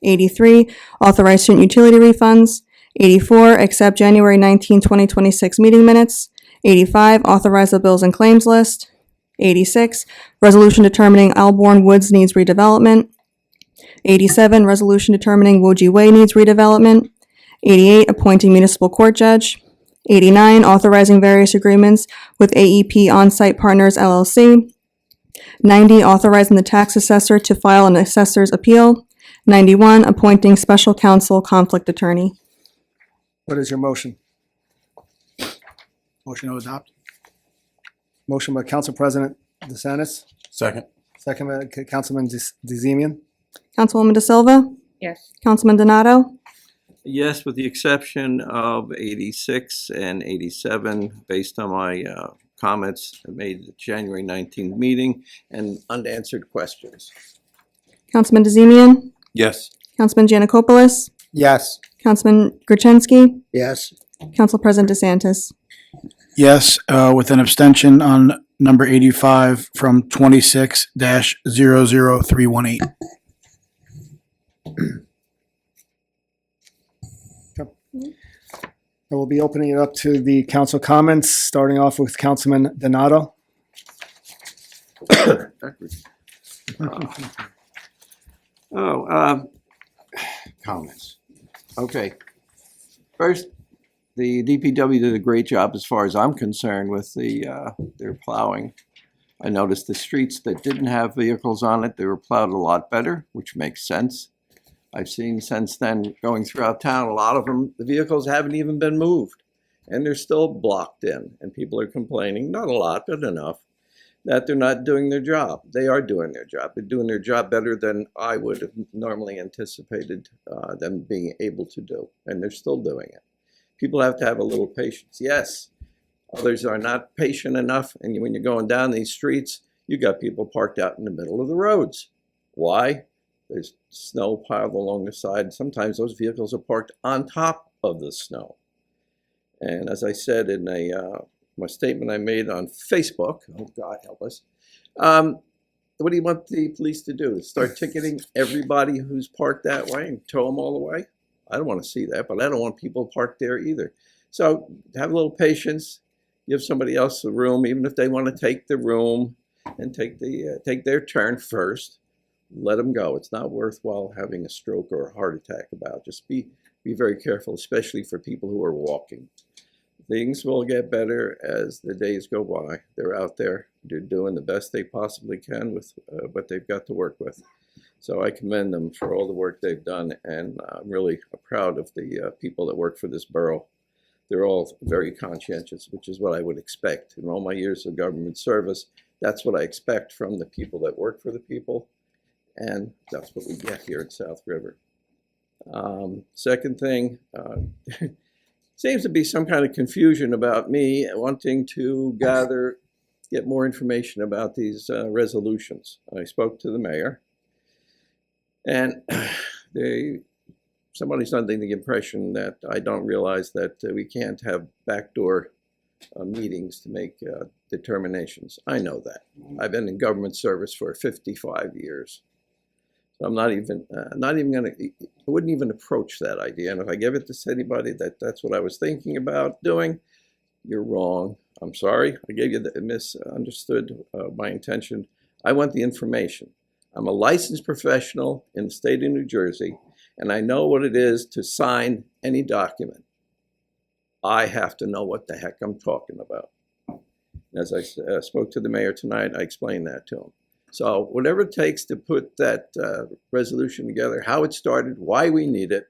83, authorize student utility refunds. 84, accept January 19, 2026 meeting minutes. 85, authorize the bills and claims list. 86, resolution determining Alborn Woods needs redevelopment. 87, resolution determining Woji Way needs redevelopment. 88, appointing municipal court judge. 89, authorizing various agreements with AEP On-Site Partners LLC. 90, authorizing the tax assessor to file an assessor's appeal. 91, appointing special counsel conflict attorney. What is your motion? Motion to adopt. Motion by Council President DeSantis, Second. second by Councilman DeZemian. Councilwoman De Silva? Yes. Councilman Donato? Yes, with the exception of 86 and 87, based on my comments made at the January 19th meeting and unanswered questions. Councilman DeZemian? Yes. Councilman Janikopoulos? Yes. Councilman Gertenski? Yes. Council President DeSantis? Yes, with an abstention on number 85 from 26-00318. I will be opening it up to the council comments, starting off with Councilman Donato. Comments. Okay. First, the DPW did a great job as far as I'm concerned with their plowing. I noticed the streets that didn't have vehicles on it, they were plowed a lot better, which makes sense. I've seen since then, going throughout town, a lot of them, the vehicles haven't even been moved. And they're still blocked in, and people are complaining, not a lot, but enough, that they're not doing their job. They are doing their job. They're doing their job better than I would have normally anticipated them being able to do, and they're still doing it. People have to have a little patience. Yes, others are not patient enough, and when you're going down these streets, you got people parked out in the middle of the roads. Why? There's snow piled along the side. Sometimes those vehicles are parked on top of the snow. And as I said in my statement I made on Facebook, oh God help us, what do you want the police to do? Start ticketing everybody who's parked that way and tow them all the way? I don't want to see that, but I don't want people parked there either. So have a little patience, give somebody else the room, even if they want to take the room and take their turn first. Let them go. It's not worthwhile having a stroke or a heart attack about. Just be very careful, especially for people who are walking. Things will get better as the days go by. They're out there. They're doing the best they possibly can with what they've got to work with. So I commend them for all the work they've done, and I'm really proud of the people that work for this borough. They're all very conscientious, which is what I would expect. In all my years of government service, that's what I expect from the people that work for the people, and that's what we get here in South River. Second thing, seems to be some kind of confusion about me wanting to get more information about these resolutions. I spoke to the mayor, and somebody's under the impression that I don't realize that we can't have backdoor meetings to make determinations. I know that. I've been in government service for 55 years. So I'm not even going to, I wouldn't even approach that idea. And if I give it to anybody that that's what I was thinking about doing, you're wrong. I'm sorry. I gave you the misunderstood my intention. I want the information. I'm a licensed professional in the state of New Jersey, and I know what it is to sign any document. I have to know what the heck I'm talking about. As I spoke to the mayor tonight, I explained that to him. So whatever it takes to put that resolution together, how it started, why we need it,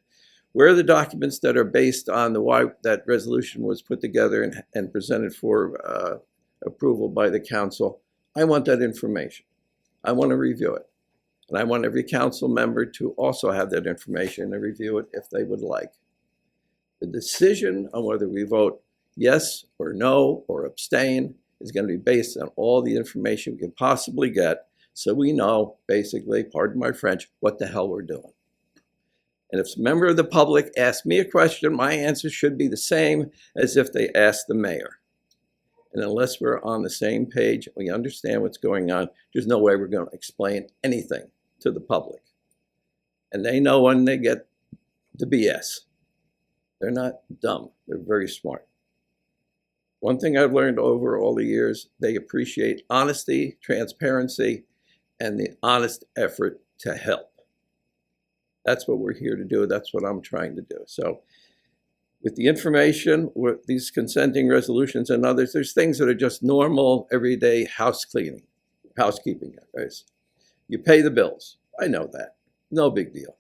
where are the documents that are based on the why that resolution was put together and presented for approval by the council, I want that information. I want to review it. And I want every council member to also have that information and review it if they would like. The decision on whether we vote yes or no or abstain is going to be based on all the information we can possibly get, so we know, basically, pardon my French, what the hell we're doing. And if a member of the public asks me a question, my answer should be the same as if they asked the mayor. And unless we're on the same page, we understand what's going on, there's no way we're going to explain anything to the public. And they know when they get the BS. They're not dumb, they're very smart. One thing I've learned over all the years, they appreciate honesty, transparency, and the honest effort to help. That's what we're here to do. That's what I'm trying to do. So with the information, with these consenting resolutions and others, there's things that are just normal, everyday housekeeping. Guys. You pay the bills. I know that. No big deal.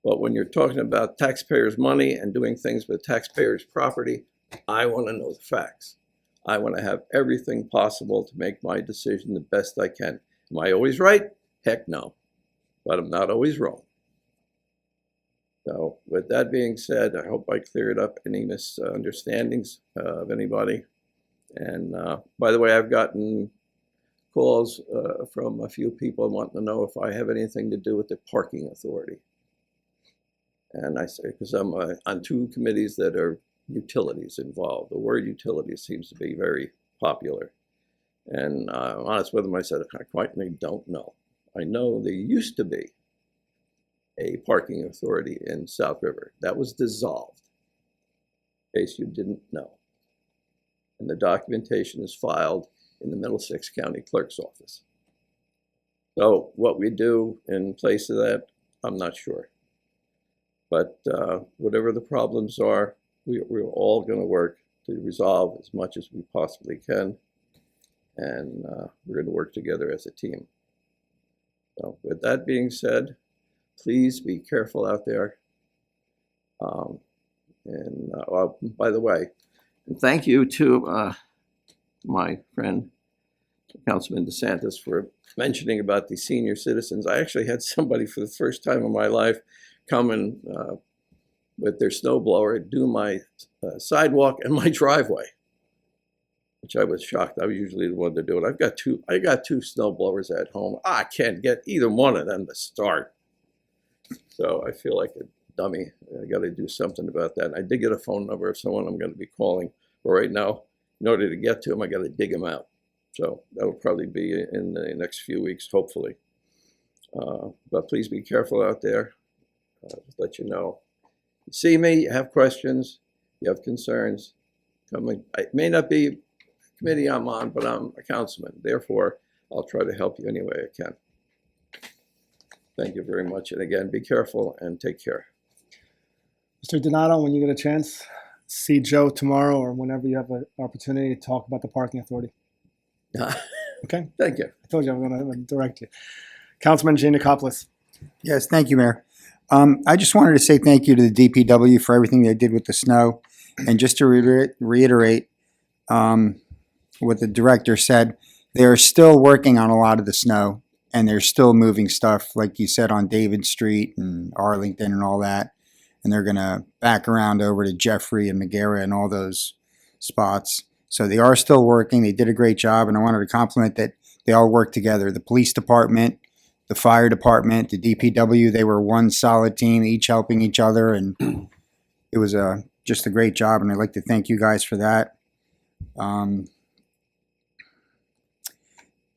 But when you're talking about taxpayers' money and doing things with taxpayers' property, I want to know the facts. I want to have everything possible to make my decision the best I can. Am I always right? Heck no. But I'm not always wrong. So with that being said, I hope I cleared up any misunderstandings of anybody. And by the way, I've gotten calls from a few people wanting to know if I have anything to do with the parking authority. And I say, because I'm on two committees that are utilities involved. The word utilities seems to be very popular. And I'm honest with them, I said, I quite don't know. I know there used to be a parking authority in South River. That was dissolved, in case you didn't know. And the documentation is filed in the Middlesex County Clerk's office. So what we do in place of that, I'm not sure. But whatever the problems are, we're all going to work to resolve as much as we possibly can. And we're going to work together as a team. So with that being said, please be careful out there. By the way, and thank you to my friend, Councilman DeSantis, for mentioning about the senior citizens. I actually had somebody for the first time in my life come and with their snowblower do my sidewalk and my driveway, which I was shocked. I was usually the one to do it. I got two snowblowers at home. I can't get either one of them to start. So I feel like a dummy. I got to do something about that. And I did get a phone number of someone I'm going to be calling. But right now, in order to get to them, I got to dig them out. So that'll probably be in the next few weeks, hopefully. But please be careful out there. Just let you know. You see me, you have questions, you have concerns, come and, I may not be a committee I'm on, but I'm a councilman. Therefore, I'll try to help you any way I can. Thank you very much. And again, be careful and take care. Mr. Donato, when you get a chance, see Joe tomorrow or whenever you have an opportunity to talk about the parking authority. Okay? Thank you. I told you I was going to direct you. Councilman Giannakopoulos. Yes, thank you, Mayor. I just wanted to say thank you to the DPW for everything they did with the snow. And just to reiterate what the director said, they're still working on a lot of the snow, and they're still moving stuff, like you said, on David Street and Arlington and all that. And they're going to back around over to Jeffrey and Megara and all those spots. So they are still working. They did a great job, and I wanted to compliment that they all work together. The police department, the fire department, the DPW, they were one solid team, each helping each other, and it was just a great job, and I'd like to thank you guys for that.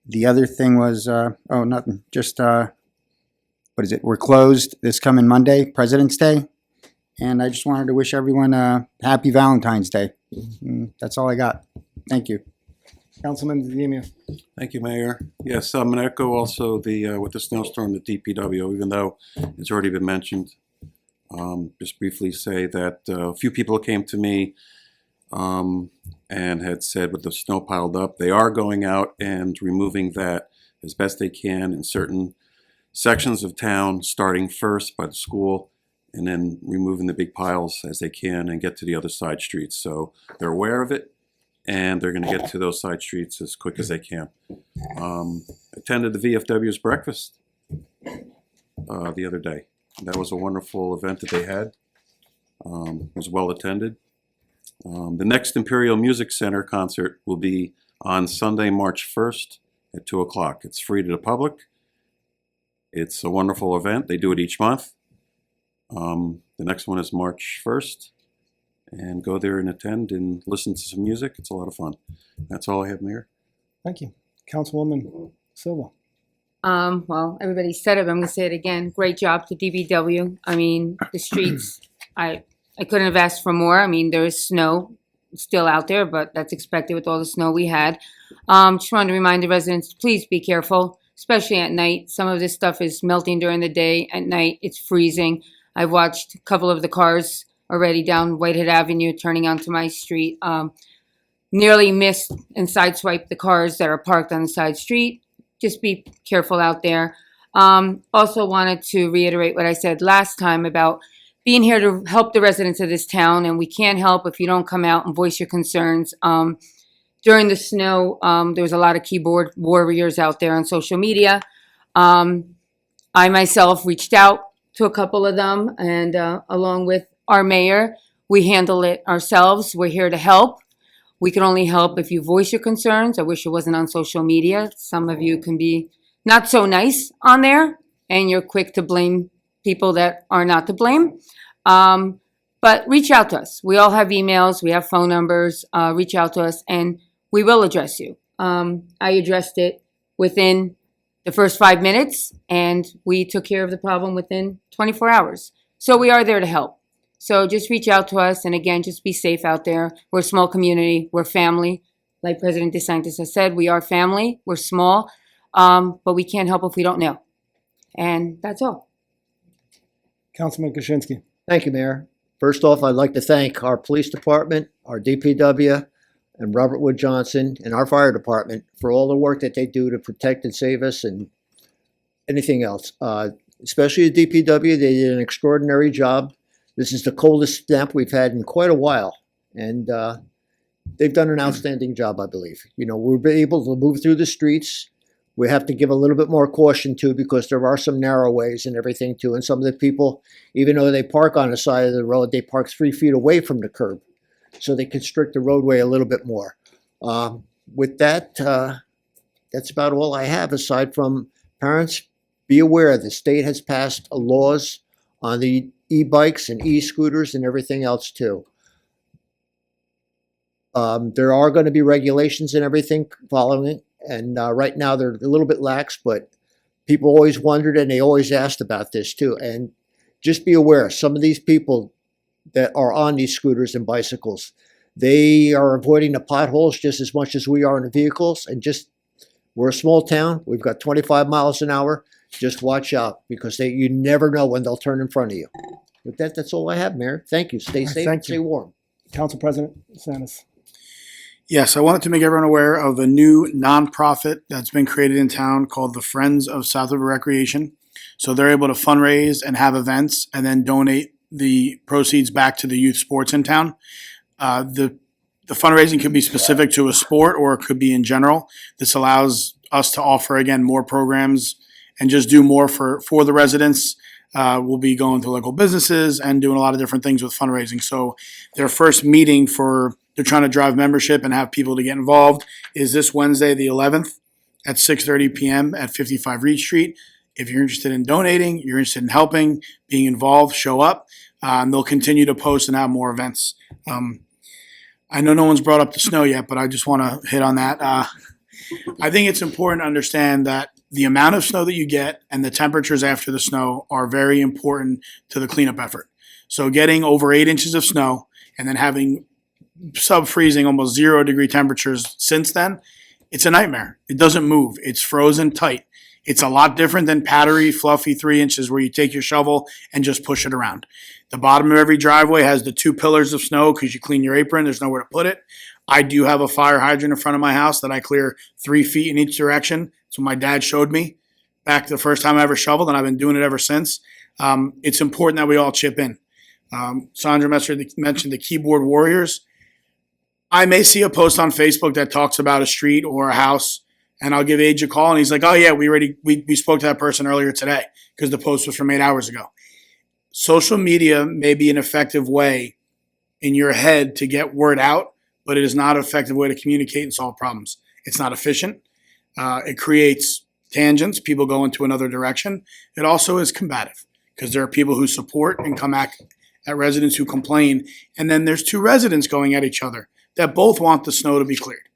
The other thing was, oh, nothing, just, what is it? We're closed this coming Monday, President's Day, and I just wanted to wish everyone a happy Valentine's Day. That's all I got. Thank you. Councilman Demian. Thank you, Mayor. Yes, I'm going to echo also the with the snowstorm, the DPW, even though it's already been mentioned. Just briefly say that a few people came to me and had said with the snow piled up, they are going out and removing that as best they can in certain sections of town, starting first by the school and then removing the big piles as they can and get to the other side streets. So they're aware of it, and they're going to get to those side streets as quick as they can. Attended the VFW's breakfast the other day. That was a wonderful event that they had. It was well attended. The next Imperial Music Center concert will be on Sunday, March 1st at 2 o'clock. It's free to the public. It's a wonderful event. They do it each month. The next one is March 1st. And go there and attend and listen to some music. It's a lot of fun. That's all I have, Mayor. Thank you. Councilwoman Silva. Well, everybody said it, but I'm gonna say it again. Great job to DPW. I mean, the streets, I couldn't have asked for more. I mean, there is snow still out there, but that's expected with all the snow we had. Just wanted to remind the residents, please be careful, especially at night. Some of this stuff is melting during the day. At night, it's freezing. I've watched a couple of the cars already down Whitehead Avenue turning onto my street. Nearly missed and sideswiped the cars that are parked on the side street. Just be careful out there. Also wanted to reiterate what I said last time about being here to help the residents of this town, and we can't help if you don't come out and voice your concerns. During the snow, there was a lot of keyboard warriors out there on social media. I myself reached out to a couple of them, and along with our mayor, we handle it ourselves. We're here to help. We can only help if you voice your concerns. I wish it wasn't on social media. Some of you can be not so nice on there, and you're quick to blame people that are not to blame. But reach out to us. We all have emails. We have phone numbers. Reach out to us, and we will address you. I addressed it within the first 5 minutes, and we took care of the problem within 24 hours. So we are there to help. So just reach out to us, and again, just be safe out there. We're a small community. We're family. Like President DeSantis has said, we are family. We're small, but we can't help if we don't know. And that's all. Councilman Kaczynski. Thank you, Mayor. First off, I'd like to thank our police department, our DPW, and Robert Wood Johnson, and our fire department for all the work that they do to protect and save us and anything else. Especially the DPW, they did an extraordinary job. This is the coldest snap we've had in quite a while, and they've done an outstanding job, I believe. You know, we've been able to move through the streets. We have to give a little bit more caution too, because there are some narrow ways and everything too. And some of the people, even though they park on the side of the road, they park 3 feet away from the curb. So they constrict the roadway a little bit more. With that, that's about all I have, aside from parents, be aware the state has passed laws on the e-bikes and e-scooters and everything else too. There are going to be regulations and everything following it. And right now they're a little bit lax, but people always wondered and they always asked about this too. And just be aware, some of these people that are on these scooters and bicycles. They are avoiding the potholes just as much as we are in the vehicles, and we're a small town. We've got 25 miles an hour. Just watch out, because you never know when they'll turn in front of you. With that, that's all I have, Mayor. Thank you. Stay safe and stay warm. Council President Sanders. Yes, I wanted to make everyone aware of a new nonprofit that's been created in town called the Friends of South River Recreation. So they're able to fundraise and have events and then donate the proceeds back to the youth sports in town. The fundraising could be specific to a sport, or it could be in general. This allows us to offer, again, more programs and just do more for the residents. We'll be going to local businesses and doing a lot of different things with fundraising. So their first meeting they're trying to drive membership and have people to get involved, is this Wednesday, the 11th at 6:30 p.m. at 55 Reed Street. If you're interested in donating, you're interested in helping, being involved, show up. And they'll continue to post and have more events. I know no one's brought up the snow yet, but I just want to hit on that. I think it's important to understand that the amount of snow that you get and the temperatures after the snow are very important to the cleanup effort. So getting over 8 inches of snow and then having sub-freezing, almost 0 degree temperatures since then, it's a nightmare. It doesn't move. It's frozen tight. It's a lot different than pattery, fluffy 3 inches where you take your shovel and just push it around. The bottom of every driveway has the 2 pillars of snow because you clean your apron. There's nowhere to put it. I do have a fire hydrant in front of my house that I clear 3 feet in each direction. So my dad showed me back the first time I ever shoveled, and I've been doing it ever since. It's important that we all chip in. Sandra mentioned the keyboard warriors. I may see a post on Facebook that talks about a street or a house, and I'll give Age a call, and he's like, oh yeah, we spoke to that person earlier today because the post was from 8 hours ago. Social media may be an effective way in your head to get word out, but it is not an effective way to communicate and solve problems. It's not efficient. It creates tangents. People go into another direction. It also is combative because there are people who support and come at residents who complain, and then there's 2 residents going at each other that both want the snow to be cleared.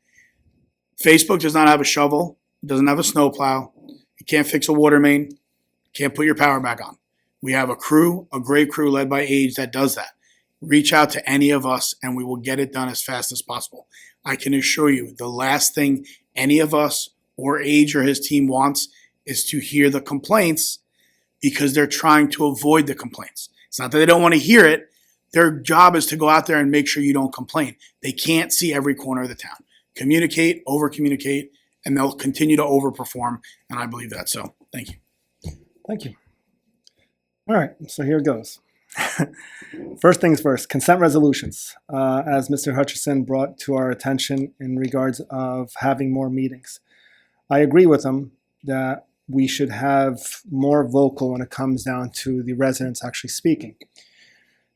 Facebook does not have a shovel, it doesn't have a snowplow, it can't fix a water main, can't put your power back on. We have a great crew led by Age that does that. Reach out to any of us and we will get it done as fast as possible. I can assure you the last thing any of us or Age or his team wants is to hear the complaints, because they're trying to avoid the complaints. It's not that they don't want to hear it. Their job is to go out there and make sure you don't complain. They can't see every corner of the town. Communicate, over-communicate, and they'll continue to overperform, and I believe that. So, thank you. Thank you. All right, so here it goes. First things first, consent resolutions. As Mr. Hutchison brought to our attention in regards of having more meetings. I agree with him that we should have more vocal when it comes down to the residents actually speaking.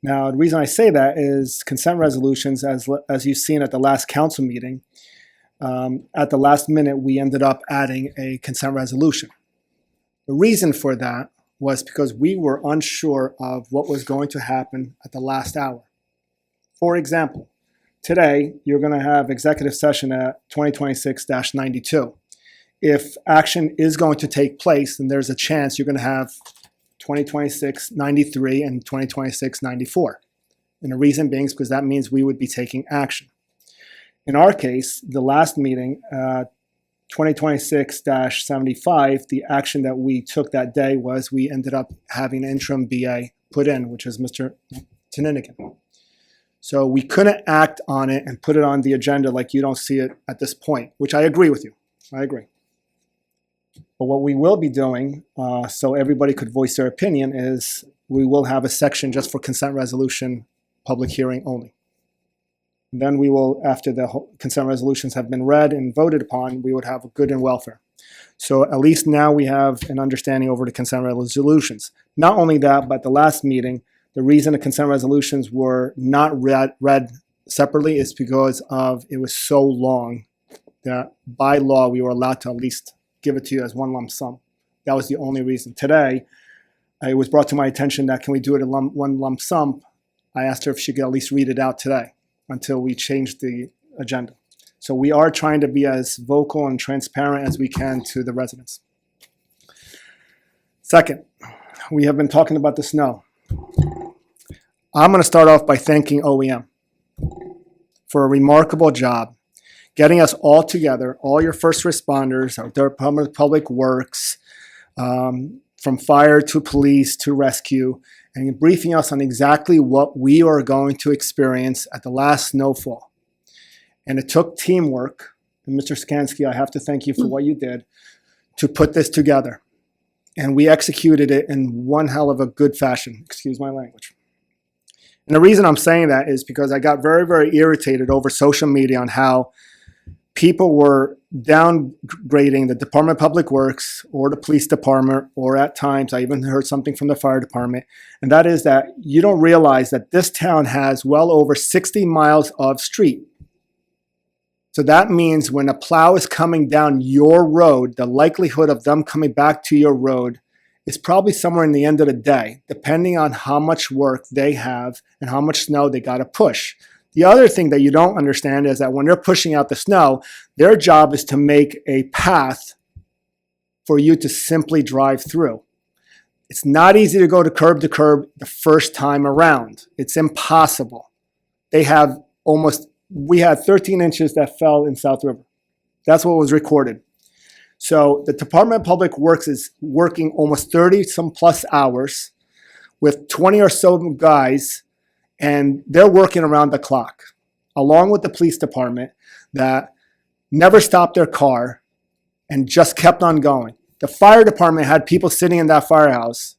Now, the reason I say that is consent resolutions, as you've seen at the last council meeting, at the last minute, we ended up adding a consent resolution. The reason for that was because we were unsure of what was going to happen at the last hour. For example, today, you're going to have executive session at 2026-92. If action is going to take place, then there's a chance you're going to have 2026-93 and 2026-94. And the reason being is because that means we would be taking action. In our case, the last meeting, 2026-75, the action that we took that day was we ended up having an interim BA put in, which is Mr. Teninigan. So we couldn't act on it and put it on the agenda like you don't see it at this point, which I agree with you. I agree. But what we will be doing, so everybody could voice their opinion, is we will have a section just for consent resolution public hearing only. And then we will, after the consent resolutions have been read and voted upon, we would have good and welfare. So at least now we have an understanding over the consent resolutions. Not only that, but the last meeting, the reason the consent resolutions were not read separately is because of it was so long that by law we were allowed to at least give it to you as one lump sum. That was the only reason. Today, it was brought to my attention that can we do it in one lump sum? I asked her if she could at least read it out today until we change the agenda. So we are trying to be as vocal and transparent as we can to the residents. Second, we have been talking about the snow. I'm going to start off by thanking OEM for a remarkable job getting us all together, all your first responders, our Department of Public Works, from fire to police to rescue, and briefing us on exactly what we are going to experience at the last snowfall. And it took teamwork, and Mr. Skansky, I have to thank you for what you did, to put this together. And we executed it in one hell of a good fashion, excuse my language. And the reason I'm saying that is because I got very, very irritated over social media on how people were downgrading the Department of Public Works or the police department, or at times I even heard something from the fire department, and that is that you don't realize that this town has well over 60 miles of street. So that means when a plow is coming down your road, the likelihood of them coming back to your road is probably somewhere in the end of the day, depending on how much work they have and how much snow they got to push. The other thing that you don't understand is that when they're pushing out the snow, their job is to make a path for you to simply drive through. It's not easy to go to curb the first time around. It's impossible. We had 13 inches that fell in South River. That's what was recorded. So the Department of Public Works is working almost 30 some plus hours with 20 or so guys, and they're working around the clock, along with the police department that never stopped their car and just kept on going. The fire department had people sitting in that firehouse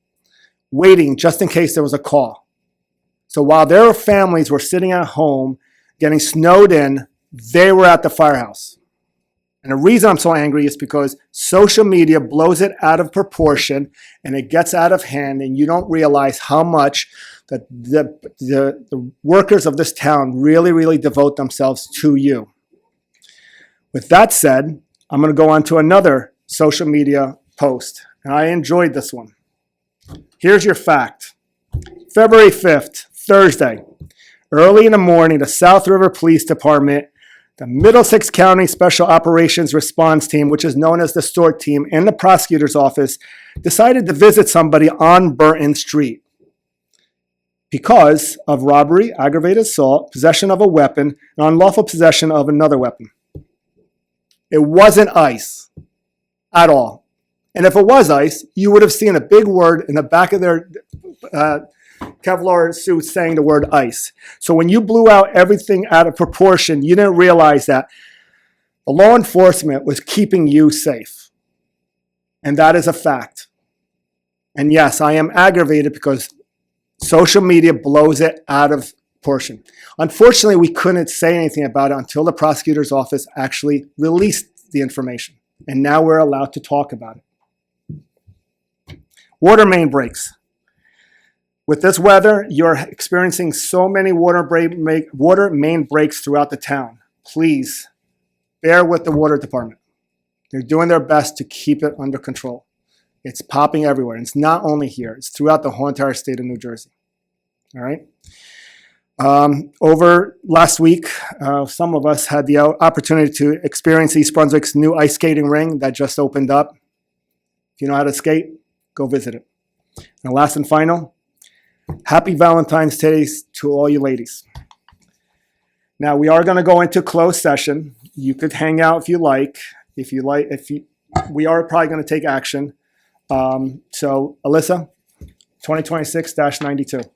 waiting just in case there was a call. So while their families were sitting at home getting snowed in, they were at the firehouse. And the reason I'm so angry is because social media blows it out of proportion and it gets out of hand, and you don't realize how much that the workers of this town really, really devote themselves to you. With that said, I'm going to go on to another social media post, and I enjoyed this one. Here's your fact. February 5th, Thursday, early in the morning, the South River Police Department, the Middlesex County Special Operations Response Team, which is known as the STORT Team, and the prosecutor's office decided to visit somebody on Burton Street because of robbery, aggravated assault, possession of a weapon, and unlawful possession of another weapon. It wasn't ICE at all. And if it was ICE, you would have seen a big word in the back of their Kevlar suits saying the word ICE. So when you blew out everything out of proportion, you didn't realize that the law enforcement was keeping you safe. And that is a fact. And yes, I am aggravated because social media blows it out of proportion. Unfortunately, we couldn't say anything about it until the prosecutor's office actually released the information. And now we're allowed to talk about it. Water main breaks. With this weather, you're experiencing so many water main breaks throughout the town. Please bear with the water department. They're doing their best to keep it under control. It's popping everywhere. And it's not only here. It's throughout the whole entire state of New Jersey. All right? Over last week, some of us had the opportunity to experience East Brunswick's new ice skating ring that just opened up. If you know how to skate, go visit it. And last and final, happy Valentine's Day to all you ladies. Now, we are going to go into closed session. You could hang out if you like. We are probably going to take action. So, Alyssa, 2026-92.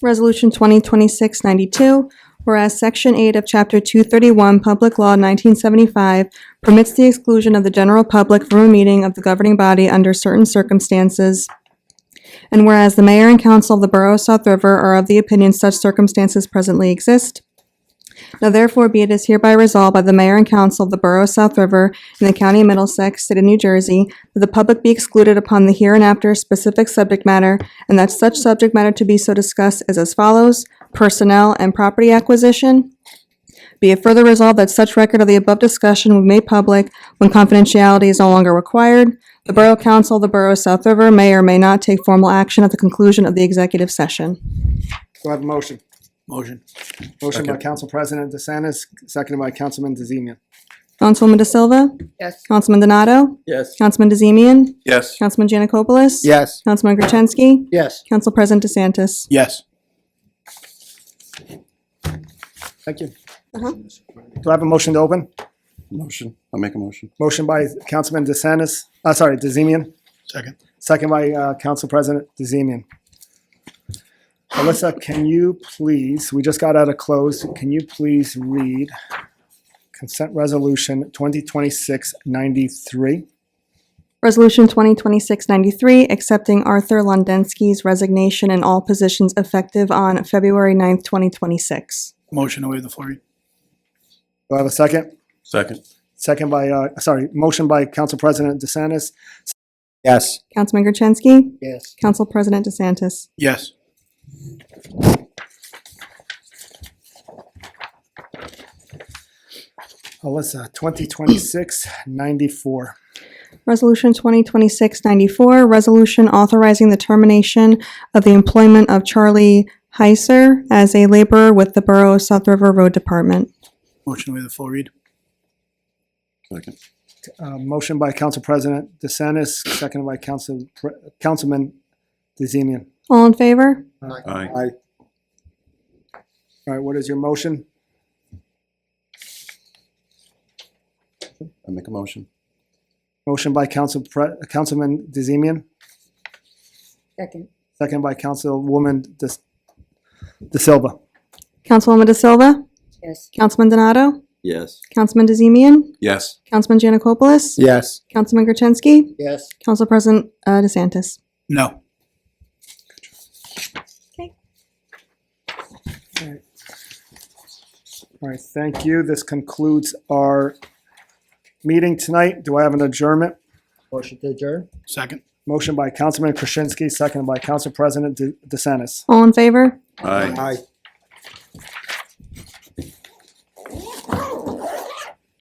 Resolution 2026-92, whereas Section 8 of Chapter 231, Public Law 1975, permits the exclusion of the general public from a meeting of the governing body under certain circumstances, and whereas the mayor and council of the Borough of South River are of the opinion such circumstances presently exist, now therefore be it is hereby resolved by the mayor and council of the Borough of South River in the county of Middlesex, state of New Jersey, that the public be excluded upon the hereinafter specific subject matter, and that such subject matter to be so discussed is as follows: personnel and property acquisition. Be it further resolved that such record of the above discussion will be made public when confidentiality is no longer required. The Borough Council of the Borough of South River may or may not take formal action at the conclusion of the executive session. Do I have a motion? Motion. Motion by Council President DeSantis, seconded by Councilman DeZemian. Councilwoman De Silva? Yes. Councilman Donato? Yes. Councilman DeZemian? Yes. Councilman Janikopoulos? Yes. Councilman Gertenski? Yes. Council President DeSantis? Yes. Thank you. Uh-huh. Do I have a motion to open? Motion. I'll make a motion. Motion by Councilman DeZemian. Second. Second by Council President DeZemian. Alyssa, can you please, we just got out of close, can you please read consent resolution 2026-93? Resolution 2026-93, accepting Arthur Londensky's resignation in all positions effective on February 9th, 2026. Motion to waive the floor read. Do I have a second? Second. Second by, motion by Council President DeSantis. Yes. Councilman Gertenski? Yes. Council President DeSantis? Yes. Alyssa, 2026-94. Resolution 2026-94, resolution authorizing the termination of the employment of Charlie Heiser as a laborer with the Borough of South River Road Department. Motion to waive the floor read. Second. Motion by Council President DeSantis, seconded by Councilman DeZemian. All in favor? Aye. All right, what is your motion? I make a motion. Motion by Councilman DeZemian, Second. second by Councilwoman De Silva. Councilwoman De Silva? Yes. Councilman Donato? Yes. Councilman DeZemian? Yes. Councilman Janikopoulos? Yes. Councilman Gertenski? Yes. Council President DeSantis? No. All right, thank you. This concludes our meeting tonight. Do I have an adjournment? Motion to adjourn? Second. Motion by Councilman Krasinski, seconded by Council President DeSantis. All in favor? Aye. Aye.